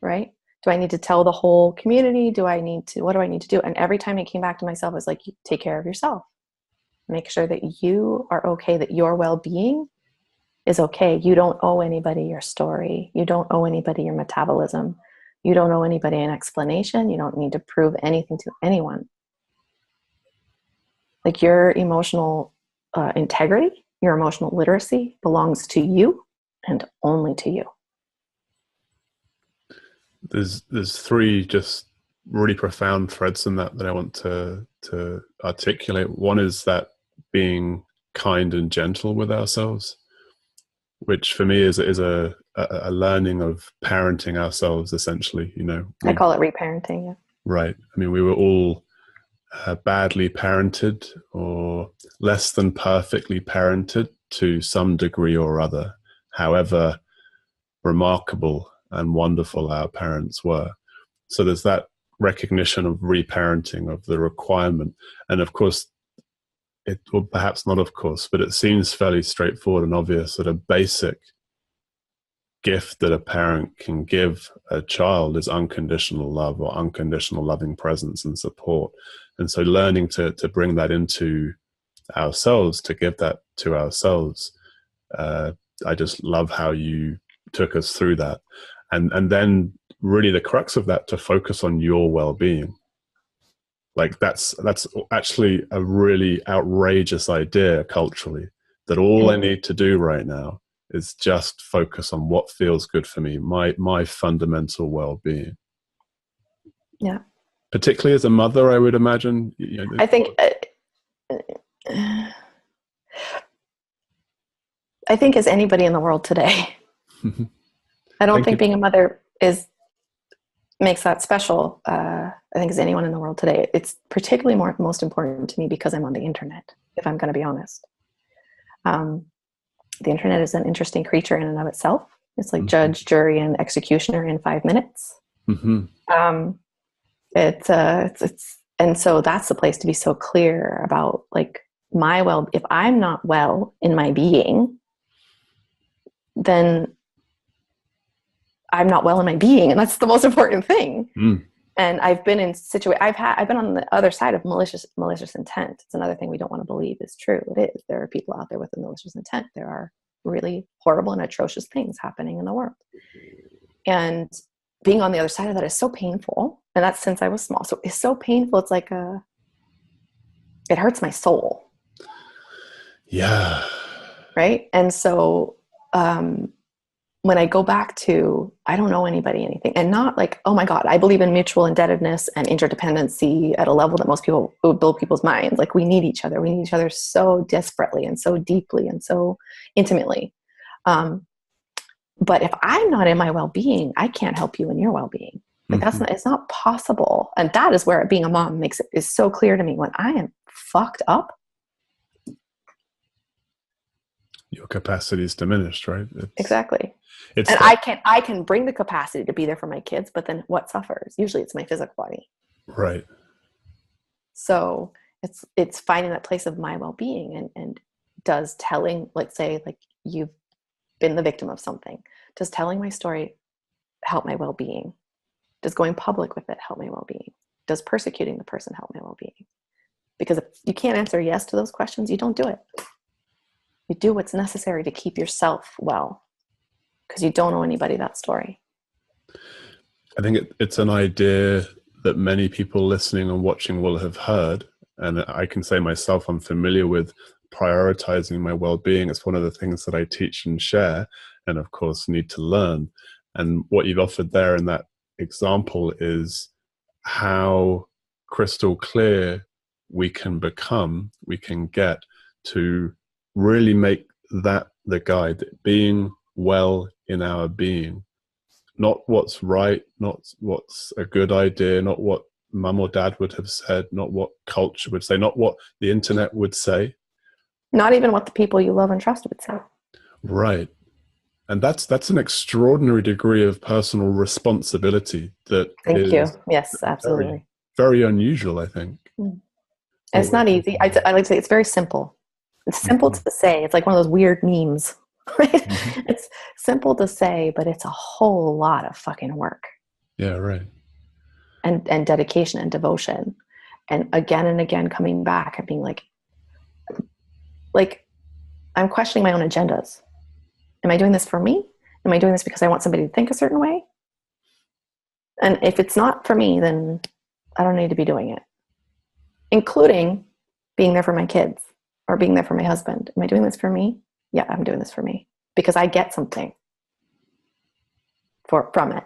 Right? Do I need to tell the whole community? What do I need to do? And every time it came back to myself, I was like, take care of yourself. Make sure that you are okay, that your well-being is okay. You don't owe anybody your story. You don't owe anybody your metabolism. You don't owe anybody an explanation. You don't need to prove anything to anyone. Like your emotional integrity, your emotional literacy belongs to you and only to you. There's three just really profound threads in that I want to articulate. One is that being kind and gentle with ourselves, which for me is a learning of parenting ourselves, essentially. I call it reparenting. Yeah. Right. I mean, we were all badly parented or less than perfectly parented to some degree or other, however remarkable and wonderful our parents were. So there's that recognition of reparenting, of the requirement. And of course, perhaps not of course, but it seems fairly straightforward and obvious that a basic gift that a parent can give a child is unconditional love, or unconditional loving presence and support. And so learning to bring that into ourselves, to give that to ourselves, I just love how you took us through that. And then really the crux of that, to focus on your well-being. Like that's actually a really outrageous idea culturally, that all I need to do right now is just focus on what feels good for me, my fundamental well-being. Yeah. Particularly as a mother, I would imagine. I think as anybody in the world today, I don't think being a mother makes that special. I think as anyone in the world today, it's particularly most important to me because I'm on the internet, if I'm going to be honest. The internet is an interesting creature in and of itself. It's like judge, jury, and executioner in 5 minutes. It's and so that's the place to be so clear about like if I'm not well in my being, then I'm not well in my being, and that's the most important thing. And I've been in I've been on the other side of malicious intent. It's another thing we don't want to believe is true. It is. There are people out there with a malicious intent. There are really horrible and atrocious things happening in the world. And being on the other side of that is so painful. And that's since I was small. So it's so painful. It's like it hurts my soul. Yeah. Right. And so, when I go back to, I don't owe anybody anything, and not like, oh my God, I believe in mutual indebtedness and interdependency at a level that most people would build people's minds. Like we need each other. We need each other so desperately and so deeply and so intimately. But if I'm not in my well-being, I can't help you in your well-being. Like it's not possible. And that is where being a mom is so clear to me. When I am fucked up, your capacity is diminished, right? Exactly. I can bring the capacity to be there for my kids, but then what suffers? Usually it's my physical body. Right. So it's finding that place of my well-being, and does telling, let's say like you've been the victim of something, does telling my story help my well-being? Does going public with it help my well-being? Does persecuting the person help my well-being? Because if you can't answer yes to those questions, you don't do it. You do what's necessary to keep yourself well, because you don't owe anybody that story. I think it's an idea that many people listening and watching will have heard. And I can say myself, I'm familiar with prioritizing my well-being. It's one of the things that I teach and share, and of course need to learn. And what you've offered there in that example is how crystal clear we can get to really make that the guide, being well in our being, not what's right, not what's a good idea, not what mum or dad would have said, not what culture would say, not what the internet would say, not even what the people you love and trust would say. Right. And that's an extraordinary degree of personal responsibility that Thank you. Yes, absolutely. Very, very unusual, I think. It's not easy. I like to say it's very simple. It's simple to say. It's like one of those weird memes, right? Mm-hmm. It's simple to say, but it's a whole lot of fucking work. Yeah, right. And dedication and devotion. And again coming back and being like I'm questioning my own agendas. Am I doing this for me? Am I doing this because I want somebody to think a certain way? And if it's not for me, then I don't need to be doing it, including being there for my kids or being there for my husband. Am I doing this for me? Yeah, I'm doing this for me because I get something from it.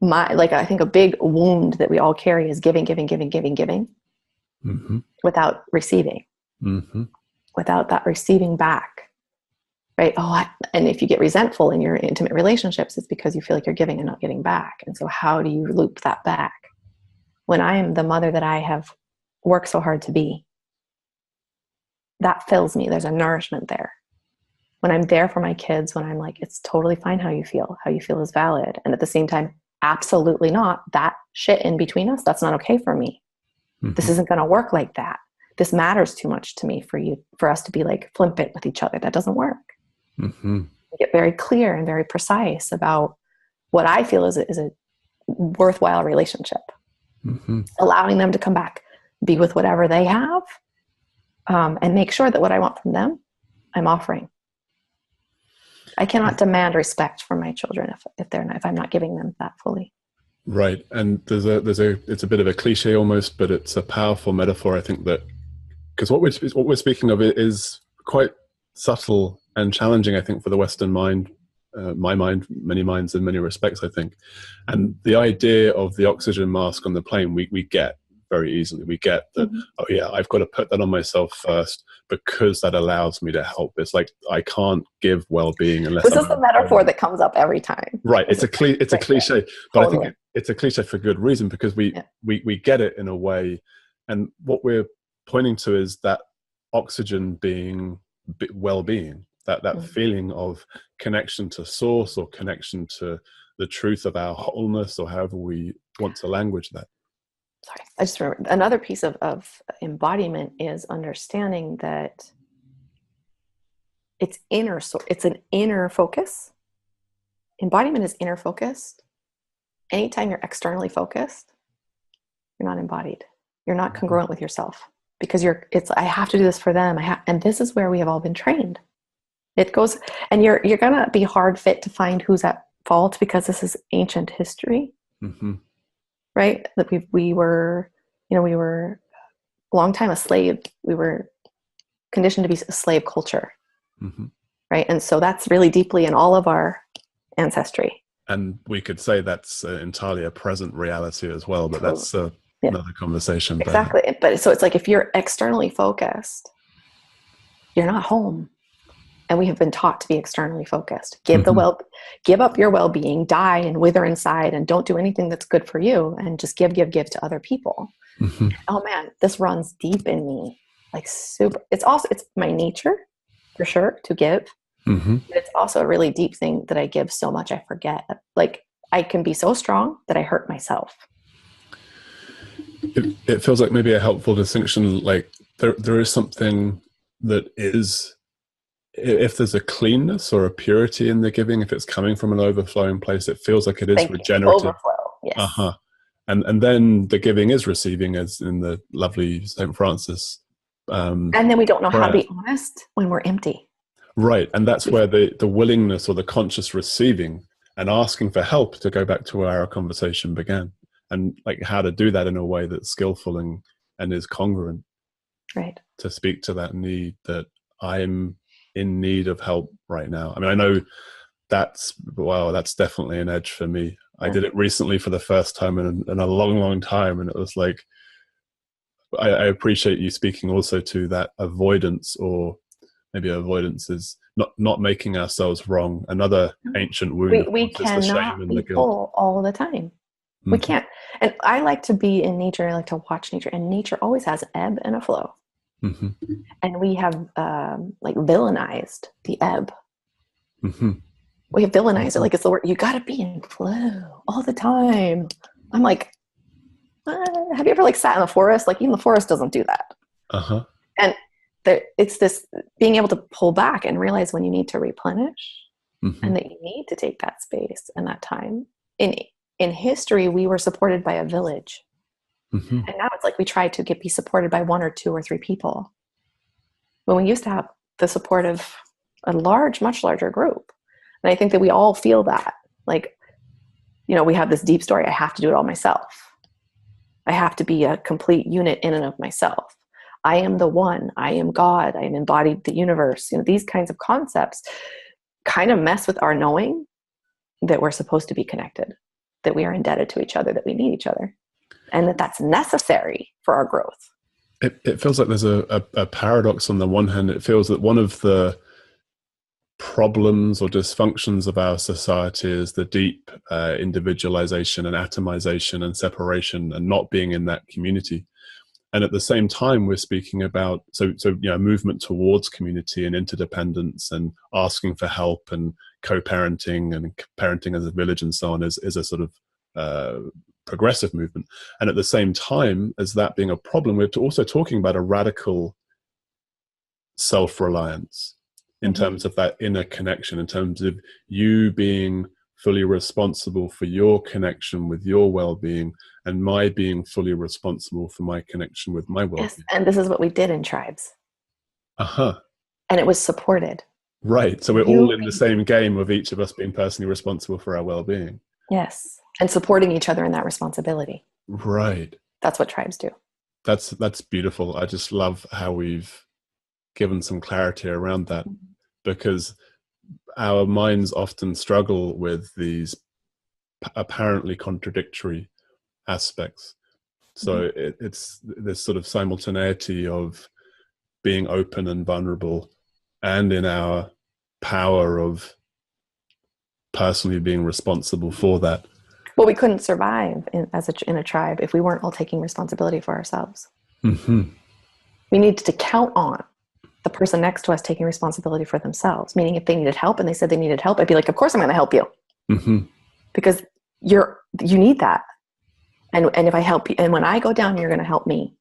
I think a big wound that we all carry is giving Mm-hmm. without receiving, Mm-hmm. without that receiving back. Right. And if you get resentful in your intimate relationships, it's because you feel like you're giving and not getting back. And so how do you loop that back? When I am the mother that I have worked so hard to be, that fills me. There's a nourishment there. When I'm there for my kids, when I'm like, it's totally fine how you feel is valid. And at the same time, absolutely not. That shit in between us, that's not okay for me. Mm-hmm. This isn't going to work like that. This matters too much to me for us to be like flippant with each other. That doesn't work. Mm-hmm. Get very clear and very precise about what I feel is a worthwhile relationship. Mm-hmm. Allowing them to come back, be with whatever they have, and make sure that what I want from them, I'm offering. I cannot demand respect from my children if I'm not giving them that fully. Right, and it's a bit of a cliche almost, but it's a powerful metaphor. I think that because what we're speaking of is quite subtle and challenging, I think, for the Western mind, my mind, many minds in many respects, I think. And the idea of the oxygen mask on the plane, we get very easily. We get that, mm-hmm. Oh yeah, I've got to put that on myself first because that allows me to help. It's like I can't give well-being unless this is the metaphor that comes up every time. Right, it's a cliche, but totally. I think it's a cliche for good reason because we get it in a way, and what we're pointing to is that oxygen being well-being, that mm-hmm. feeling of connection to source or connection to the truth of our wholeness, or however we want to language that. Sorry, I just remember another piece of embodiment is understanding that it's an inner focus. Embodiment is inner focused. Anytime you're externally focused, you're not embodied. You're not congruent with yourself because I have to do this for them. And this is where we have all been trained. It goes, and you're gonna be hard fit to find who's at fault because this is ancient history. Mm-hmm. Right? That we were a long time a slave. We were conditioned to be a slave culture. Mm-hmm. Right? And so that's really deeply in all of our ancestry. And we could say that's entirely a present reality as well, but that's another conversation. Exactly. But so it's like if you're externally focused, you're not home. And we have been taught to be externally focused. Give up your well-being, die and wither inside, and don't do anything that's good for you, and just give to other people. Mm-hmm. Oh man, this runs deep in me, like super. It's my nature, for sure, to give. Mm-hmm. But it's also a really deep thing that I give so much I forget. Like I can be so strong that I hurt myself. It feels like maybe a helpful distinction. Like there is something that is. If there's a cleanness or a purity in the giving, if it's coming from an overflowing place, it feels like it is regenerative. Overflow, yes. Uh-huh. And then the giving is receiving, as in the lovely St. Francis. And then we don't know how to be honest when we're empty. Right, and that's where the willingness or the conscious receiving and asking for help, to go back to where our conversation began, and like how to do that in a way that's skillful and is congruent. Right. To speak to that need that I'm in need of help right now. I mean, I know that's definitely an edge for me. I did it recently for the first time in a long, long time. And it was like, I appreciate you speaking also to that avoidance, or maybe avoidance is not making ourselves wrong. Another ancient wound. We cannot the shame and the guilt all the time. Mm-hmm. We can't. And I like to be in nature. I like to watch nature, and nature always has an ebb and a flow. Mm-hmm. And we have villainized the ebb. Mm-hmm. We have villainized it like it's the word. You got to be in flow all the time. I'm like, have you ever sat in the forest? Like even the forest doesn't do that. Uh-huh. And it's this being able to pull back and realize when you need to replenish, and that you need to take that space and that time. In history, we were supported by a village. And now it's like we try to be supported by 1 or 2 or 3 people, when we used to have the support of a much larger group. And I think that we all feel that, like, we have this deep story. I have to do it all myself. I have to be a complete unit in and of myself. I am the one. I am God. I am embodied the universe. These kinds of concepts kind of mess with our knowing that we're supposed to be connected, that we are indebted to each other, that we need each other, and that that's necessary for our growth. It feels like there's a paradox. On the one hand, it feels that one of the problems or dysfunctions of our society is the deep individualization and atomization and separation and not being in that community. And at the same time, we're speaking about movement towards community and interdependence and asking for help and co-parenting and parenting as a village and so on is a sort of progressive movement. And at the same time as that being a problem, we're also talking about a radical self-reliance in terms of that inner connection, in terms of you being fully responsible for your connection with your well-being, and my being fully responsible for my connection with my well-being. Yes, and this is what we did in tribes. And it was supported. Right. So we're all in the same game of each of us being personally responsible for our well-being. Yes. And supporting each other in that responsibility. Right. That's what tribes do. That's beautiful. I just love how we've given some clarity around that, because our minds often struggle with these apparently contradictory aspects. So it's this sort of simultaneity of being open and vulnerable, and in our power of personally being responsible for that. Well, we couldn't survive in a tribe if we weren't all taking responsibility for ourselves. We needed to count on the person next to us taking responsibility for themselves. Meaning, if they needed help and they said they needed help, I'd be like, of course I'm going to help you. Because you need that. And if I help you, and when I go down, you're going to help me.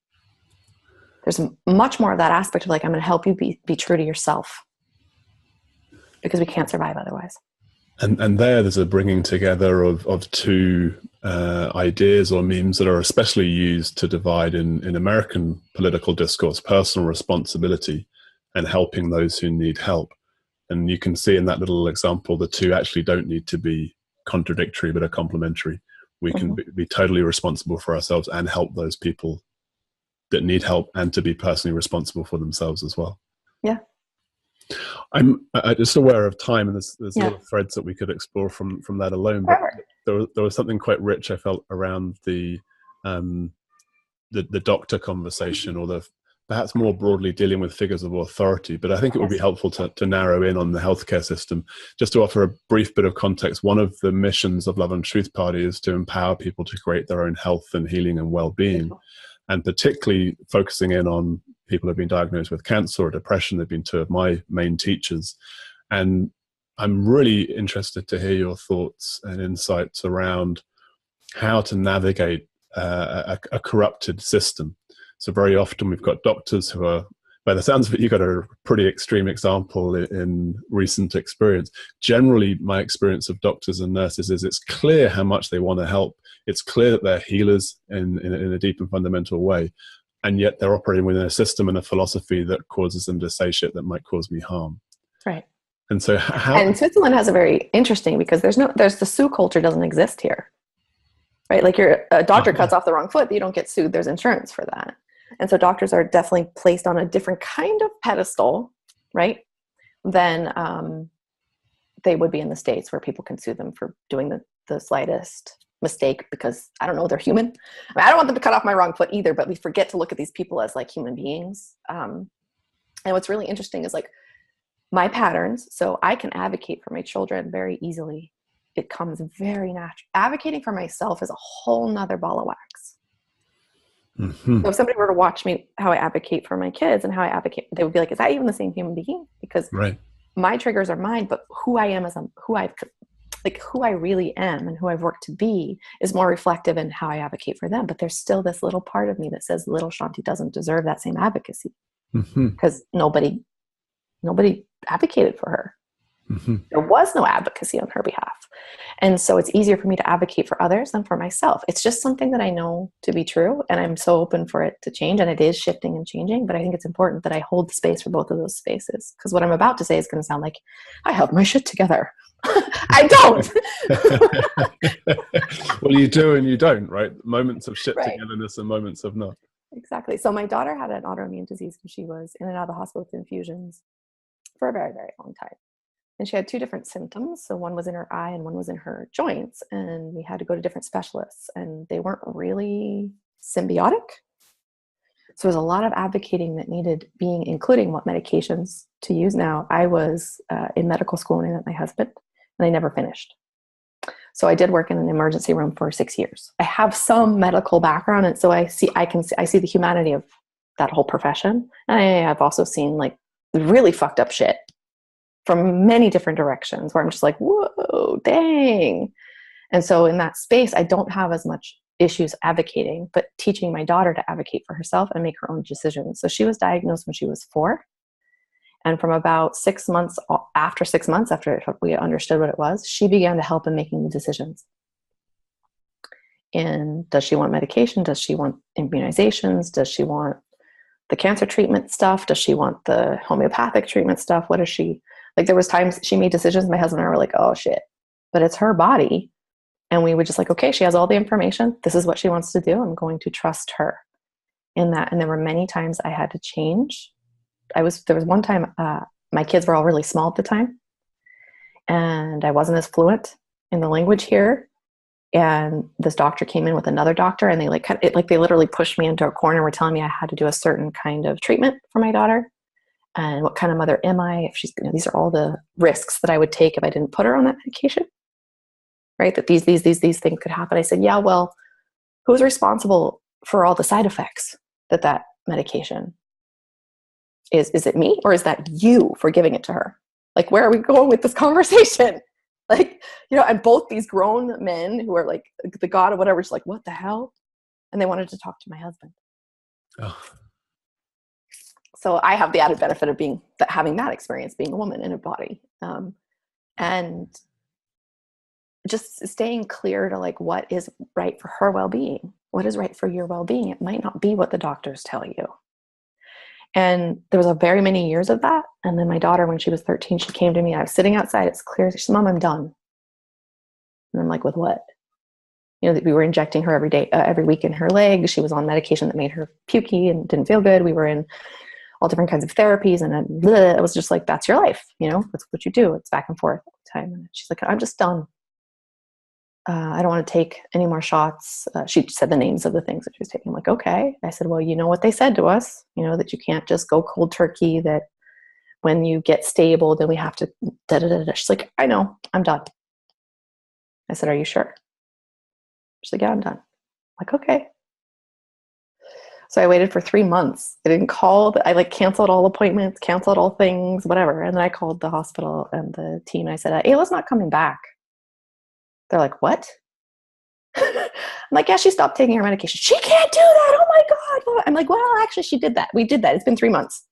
There's much more of that aspect of like, I'm going to help you be true to yourself, because we can't survive otherwise. And there's a bringing together of two ideas or memes that are especially used to divide in American political discourse: personal responsibility and helping those who need help. And you can see in that little example, the two actually don't need to be contradictory, but are complementary. We can be totally responsible for ourselves and help those people that need help, and to be personally responsible for themselves as well. Yeah. I'm just aware of time, and there's little threads that we could explore from that alone. But there was something quite rich I felt around the doctor conversation, or the perhaps more broadly dealing with figures of authority. But I think it would be helpful to narrow in on the healthcare system. Just to offer a brief bit of context, one of the missions of Love and Truth Party is to empower people to create their own health and healing and well-being, and particularly focusing in on people who have been diagnosed with cancer or depression. They've been two of my main teachers. And I'm really interested to hear your thoughts and insights around how to navigate a corrupted system. So very often we've got doctors who are, by the sounds of it, you've got a pretty extreme example in recent experience. Generally, my experience of doctors and nurses is it's clear how much they want to help. It's clear that they're healers in a deep and fundamental way. And yet they're operating within a system and a philosophy that causes them to say shit that might cause me harm. Right. And so and Switzerland has a very interesting, because there's the sue culture doesn't exist here. Right? Like a doctor cuts off the wrong foot, you don't get sued. There's insurance for that. And so doctors are definitely placed on a different kind of pedestal, right, than they would be in the States, where people can sue them for doing the slightest mistake, because I don't know, they're human. I mean, I don't want them to cut off my wrong foot either, but we forget to look at these people as like human beings. And what's really interesting is like my patterns. So I can advocate for my children very easily. It comes very natural. Advocating for myself is a whole nother ball of wax. So if somebody were to watch me, how I advocate for my kids and how I advocate, they would be like, is that even the same human being? Because my triggers are mine, but who I am who I really am and who I've worked to be is more reflective in how I advocate for them. But there's still this little part of me that says little Shanti doesn't deserve that same advocacy. Mm-hmm. because nobody advocated for her. Mm-hmm. There was no advocacy on her behalf. And so it's easier for me to advocate for others than for myself. It's just something that I know to be true, and I'm so open for it to change, and it is shifting and changing, but I think it's important that I hold the space for both of those spaces, because what I'm about to say is going to sound like I have my shit together. I don't. Well, you do and you don't, right? Moments of shit Right. togetherness and moments of not. Exactly. So my daughter had an autoimmune disease when she was in and out of the hospital with infusions for a very, very long time. And she had two different symptoms. So one was in her eye and one was in her joints. And we had to go to different specialists, and they weren't really symbiotic. So there's a lot of advocating that needed being, including what medications to use. Now, I was in medical school when I met my husband, and I never finished. So I did work in an emergency room for 6 years. I have some medical background, and so I see the humanity of that whole profession. And I have also seen like really fucked up shit from many different directions where I'm just like, whoa, dang. And so in that space, I don't have as much issues advocating, but teaching my daughter to advocate for herself and make her own decisions. So she was diagnosed when she was 4. And from about 6 months, after we understood what it was, she began to help in making the decisions. And does she want medication? Does she want immunizations? Does she want the cancer treatment stuff? Does she want the homeopathic treatment stuff? What is she, like, there was times she made decisions, my husband and I were like, oh shit, but it's her body. And we would just like, okay, she has all the information. This is what she wants to do. I'm going to trust her in that. And there were many times I had to change. There was one time, my kids were all really small at the time, and I wasn't as fluent in the language here. And this doctor came in with another doctor, and they they literally pushed me into a corner. Were telling me I had to do a certain kind of treatment for my daughter, and what kind of mother am I? If she's, these are all the risks that I would take if I didn't put her on that medication, right? That these things could happen. I said, yeah, well, who's responsible for all the side effects that medication is? Is it me, or is that you for giving it to her? Like, where are we going with this conversation? Like, and both these grown men who are like the god of whatever, just like, what the hell? And they wanted to talk to my husband. Oh. So I have the added benefit of having that experience, being a woman in a body, and just staying clear to like what is right for her well-being, what is right for your well-being. It might not be what the doctors tell you. And there was a very many years of that. And then my daughter, when she was 13, she came to me. I was sitting outside. It's clear. She said, Mom, I'm done. And I'm like, with what? We were injecting her every day, every week in her leg. She was on medication that made her pukey and didn't feel good. We were in all different kinds of therapies. And it was just like, that's your life. That's what you do. It's back and forth all the time. And she's like, I'm just done. I don't want to take any more shots. She said the names of the things that she was taking. I'm like, okay. I said, well, you know what they said to us, that you can't just go cold turkey, that when you get stable, then we have to da-da-da-da. She's like, I know, I'm done. I said, are you sure? She's like, yeah, I'm done. I'm like, okay. So I waited for 3 months. I didn't call. I canceled all appointments, canceled all things, whatever. And then I called the hospital and the team. And I said, Ayla's not coming back. They're like, what? I'm like, yeah, she stopped taking her medication. She can't do that. Oh my God. I'm like, well, actually, she did that. We did that. It's been 3 months.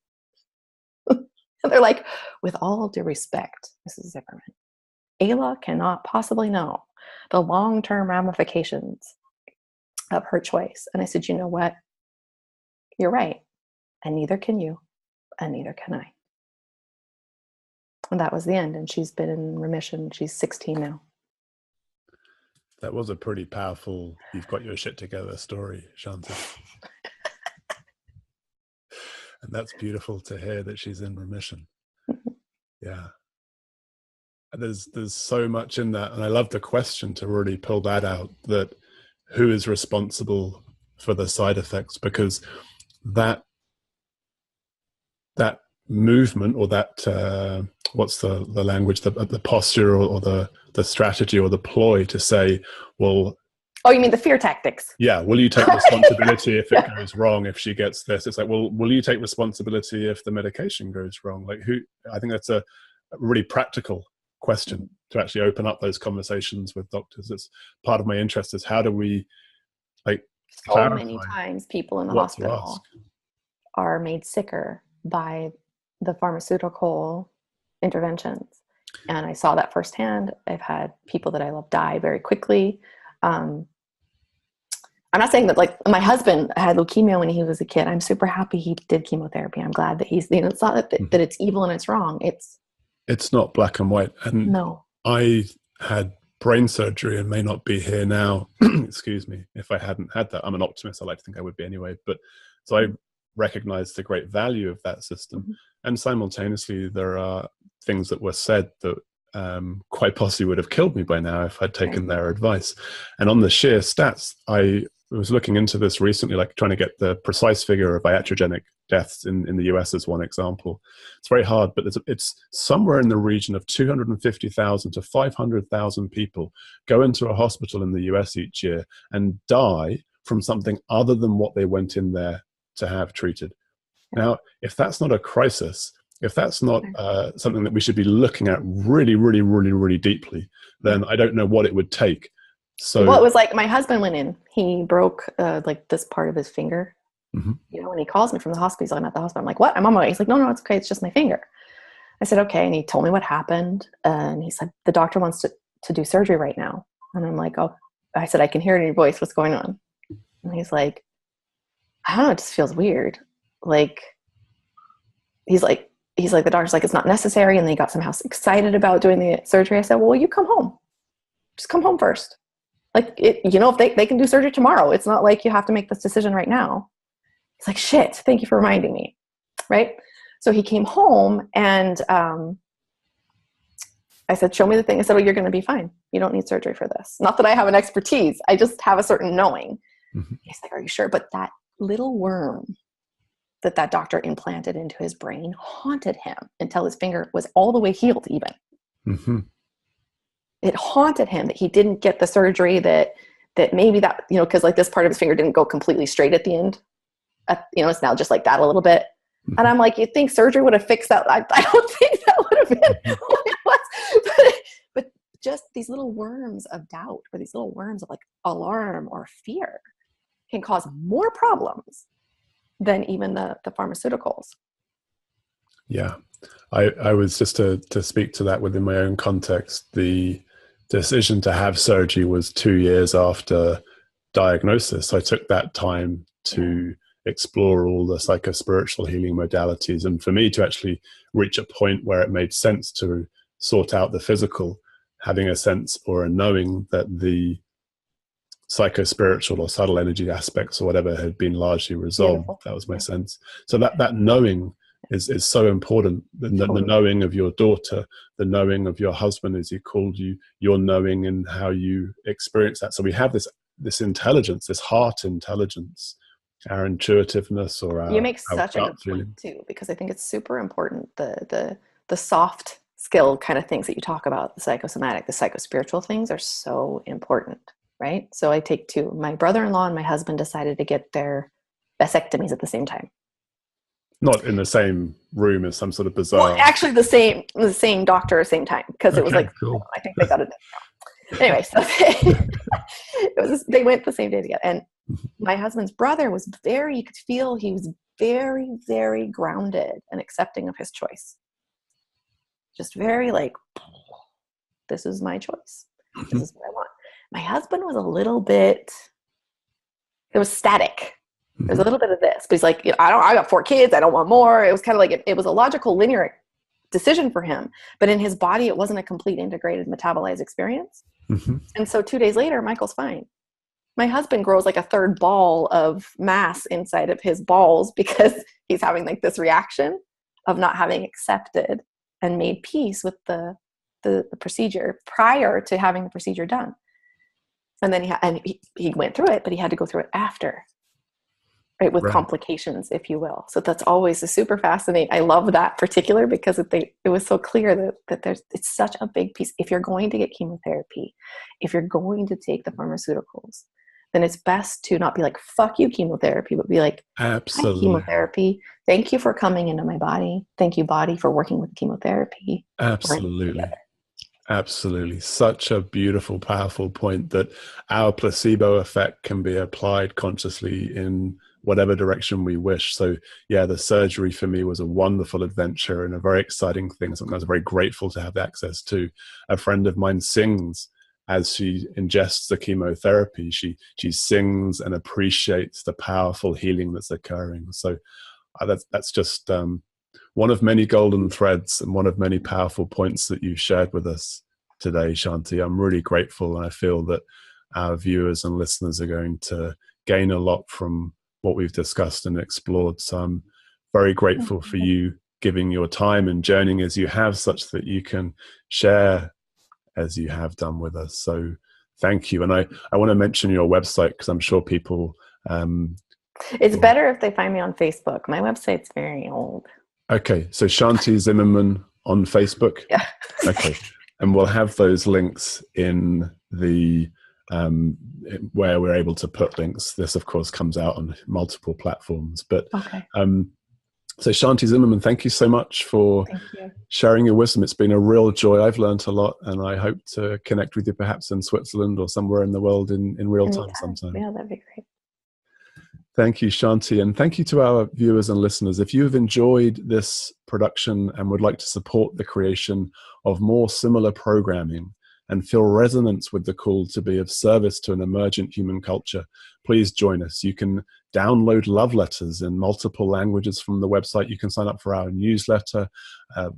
And they're like, with all due respect, Mrs. Zimmerman, Ayla cannot possibly know the long-term ramifications of her choice. And I said, you know what? You're right. And neither can you, and neither can I. And that was the end. And she's been in remission. She's 16 now. That was a pretty powerful, you've got your shit together story, Shanti. And that's beautiful to hear that she's in remission. Yeah. There's so much in that. And I love the question to really pull that out, that who is responsible for the side effects? Because that movement, or that, what's the language, the posture, or the strategy or the ploy to say, well, oh, you mean the fear tactics? Yeah. Will you take responsibility if it goes wrong, if she gets this? It's like, well, will you take responsibility if the medication goes wrong? Like, I think that's a really practical question to actually open up those conversations with doctors. It's part of my interest is how do we so many times people in the hospital are made sicker by the pharmaceutical interventions. And I saw that firsthand. I've had people that I love die very quickly. I'm not saying that, like, my husband had leukemia when he was a kid. I'm super happy he did chemotherapy. I'm glad that he's, it's not that it's evil and it's wrong. It's not black and white. And no. I had brain surgery and may not be here now, excuse me, if I hadn't had that. I'm an optimist. I like to think I would be anyway. But so I recognize the great value of that system. And simultaneously, there are things that were said that quite possibly would have killed me by now if I'd taken their advice. And on the sheer stats, I was looking into this recently, like trying to get the precise figure of iatrogenic deaths in the US as one example. It's very hard, but it's somewhere in the region of 250,000 to 500,000 people go into a hospital in the US each year and die from something other than what they went in there to have treated. Now, if that's not a crisis, if that's not something that we should be looking at really, really, really, really deeply, then I don't know what it would take. So, well, it was like my husband went in. He broke like this part of his finger. You know, when he calls me from the hospital, he's like, I'm at the hospital. I'm like, what? I'm on my way. He's like, no, it's okay. It's just my finger. I said, okay. And he told me what happened. And he said, the doctor wants to do surgery right now. And I'm like, oh, I said, I can hear it in your voice. What's going on? And he's like, I don't know. It just feels weird. Like, he's like, the doctor's like, it's not necessary. And they got somehow excited about doing the surgery. I said, well, you come home. Just come home first. Like, you know, if they can do surgery tomorrow, it's not like you have to make this decision right now. He's like, shit, thank you for reminding me. Right. So he came home and I said, show me the thing. I said, well, you're going to be fine. You don't need surgery for this. Not that I have an expertise. I just have a certain knowing. He's like, are you sure? But that little worm that doctor implanted into his brain haunted him until his finger was all the way healed even. It haunted him that he didn't get the surgery that maybe that, you know, because like this part of his finger didn't go completely straight at the end. You know, it's now just like that a little bit. And I'm like, you think surgery would have fixed that? I don't think that would have been what it was. But just these little worms of doubt or these little worms of like alarm or fear can cause more problems than even the pharmaceuticals. Yeah. I was just to speak to that within my own context. The decision to have surgery was 2 years after diagnosis. I took that time to explore all the psychospiritual healing modalities. And for me to actually reach a point where it made sense to sort out the physical, having a sense or a knowing that the psychospiritual or subtle energy aspects or whatever had been largely resolved. Beautiful. That was my sense. So that knowing is so important. The knowing of your daughter, the knowing of your husband, as he called you, your knowing and how you experience that. So we have this intelligence, this heart intelligence, our intuitiveness or our, you make such a good point too, because I think it's super important. The soft skill kind of things that you talk about, the psychosomatic, the psychospiritual things are so important, right? So I take two. My brother-in-law and my husband decided to get their vasectomies at the same time. Not in the same room as some sort of bizarre. Well, actually, the same doctor at the same time, because it was like, cool. I think they got it. Anyway, so they went the same day together. And my husband's brother was you could feel he was very, very grounded and accepting of his choice. Just very like, this is my choice. This is what I want. My husband was a little bit, it was static. There's a little bit of this, but he's like, I got 4 kids. I don't want more. It was kind of like, it was a logical linear decision for him, but in his body, it wasn't a complete integrated metabolized experience. And so 2 days later, Michael's fine. My husband grows like a third ball of mass inside of his balls because he's having like this reaction of not having accepted and made peace with the procedure prior to having the procedure done. And then he went through it, but he had to go through it after. Right, with complications, if you will. So that's always a super fascinating. I love that particular because it was so clear that it's such a big piece. If you're going to get chemotherapy, if you're going to take the pharmaceuticals, then it's best to not be like, fuck you, chemotherapy, but be like, absolutely, chemotherapy. Thank you for coming into my body. Thank you, body, for working with chemotherapy. Absolutely. Absolutely. Such a beautiful, powerful point that our placebo effect can be applied consciously in whatever direction we wish. So yeah, the surgery for me was a wonderful adventure and a very exciting thing, something I was very grateful to have access to. A friend of mine sings as she ingests the chemotherapy. She sings and appreciates the powerful healing that's occurring. So that's just one of many golden threads and one of many powerful points that you shared with us today, Shanti. I'm really grateful, and I feel that our viewers and listeners are going to gain a lot from what we've discussed and explored. So I'm very grateful for you giving your time and journeying as you have, such that you can share as you have done with us. So thank you. And I want to mention your website, because I'm sure people... it's better if they find me on Facebook. My website's very old. Okay, so Shanti Zimmerman on Facebook? Yeah. Okay, and we'll have those links in the... where we're able to put links. This, of course, comes out on multiple platforms. But okay. So Shanti Zimmerman, thank you so much for sharing your wisdom. It's been a real joy. I've learned a lot, and I hope to connect with you perhaps in Switzerland or somewhere in the world in real time sometime. Yeah, that'd be great. Thank you, Shanti, and thank you to our viewers and listeners. If you've enjoyed this production and would like to support the creation of more similar programming and feel resonance with the call to be of service to an emergent human culture, please join us. You can download love letters in multiple languages from the website. You can sign up for our newsletter,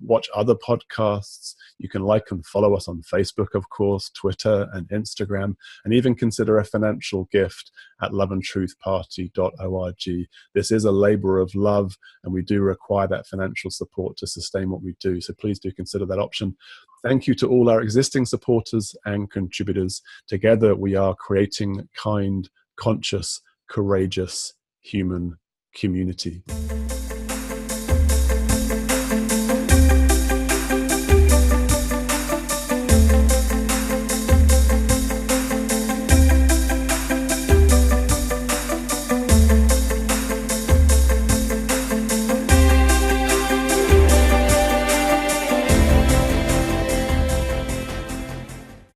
watch other podcasts. You can like and follow us on Facebook, of course, Twitter and Instagram, and even consider a financial gift at loveandtruthparty.org. This is a labor of love, and we do require that financial support to sustain what we do. So please do consider that option. Thank you to all our existing supporters and contributors. Together, we are creating kind, conscious, courageous human community.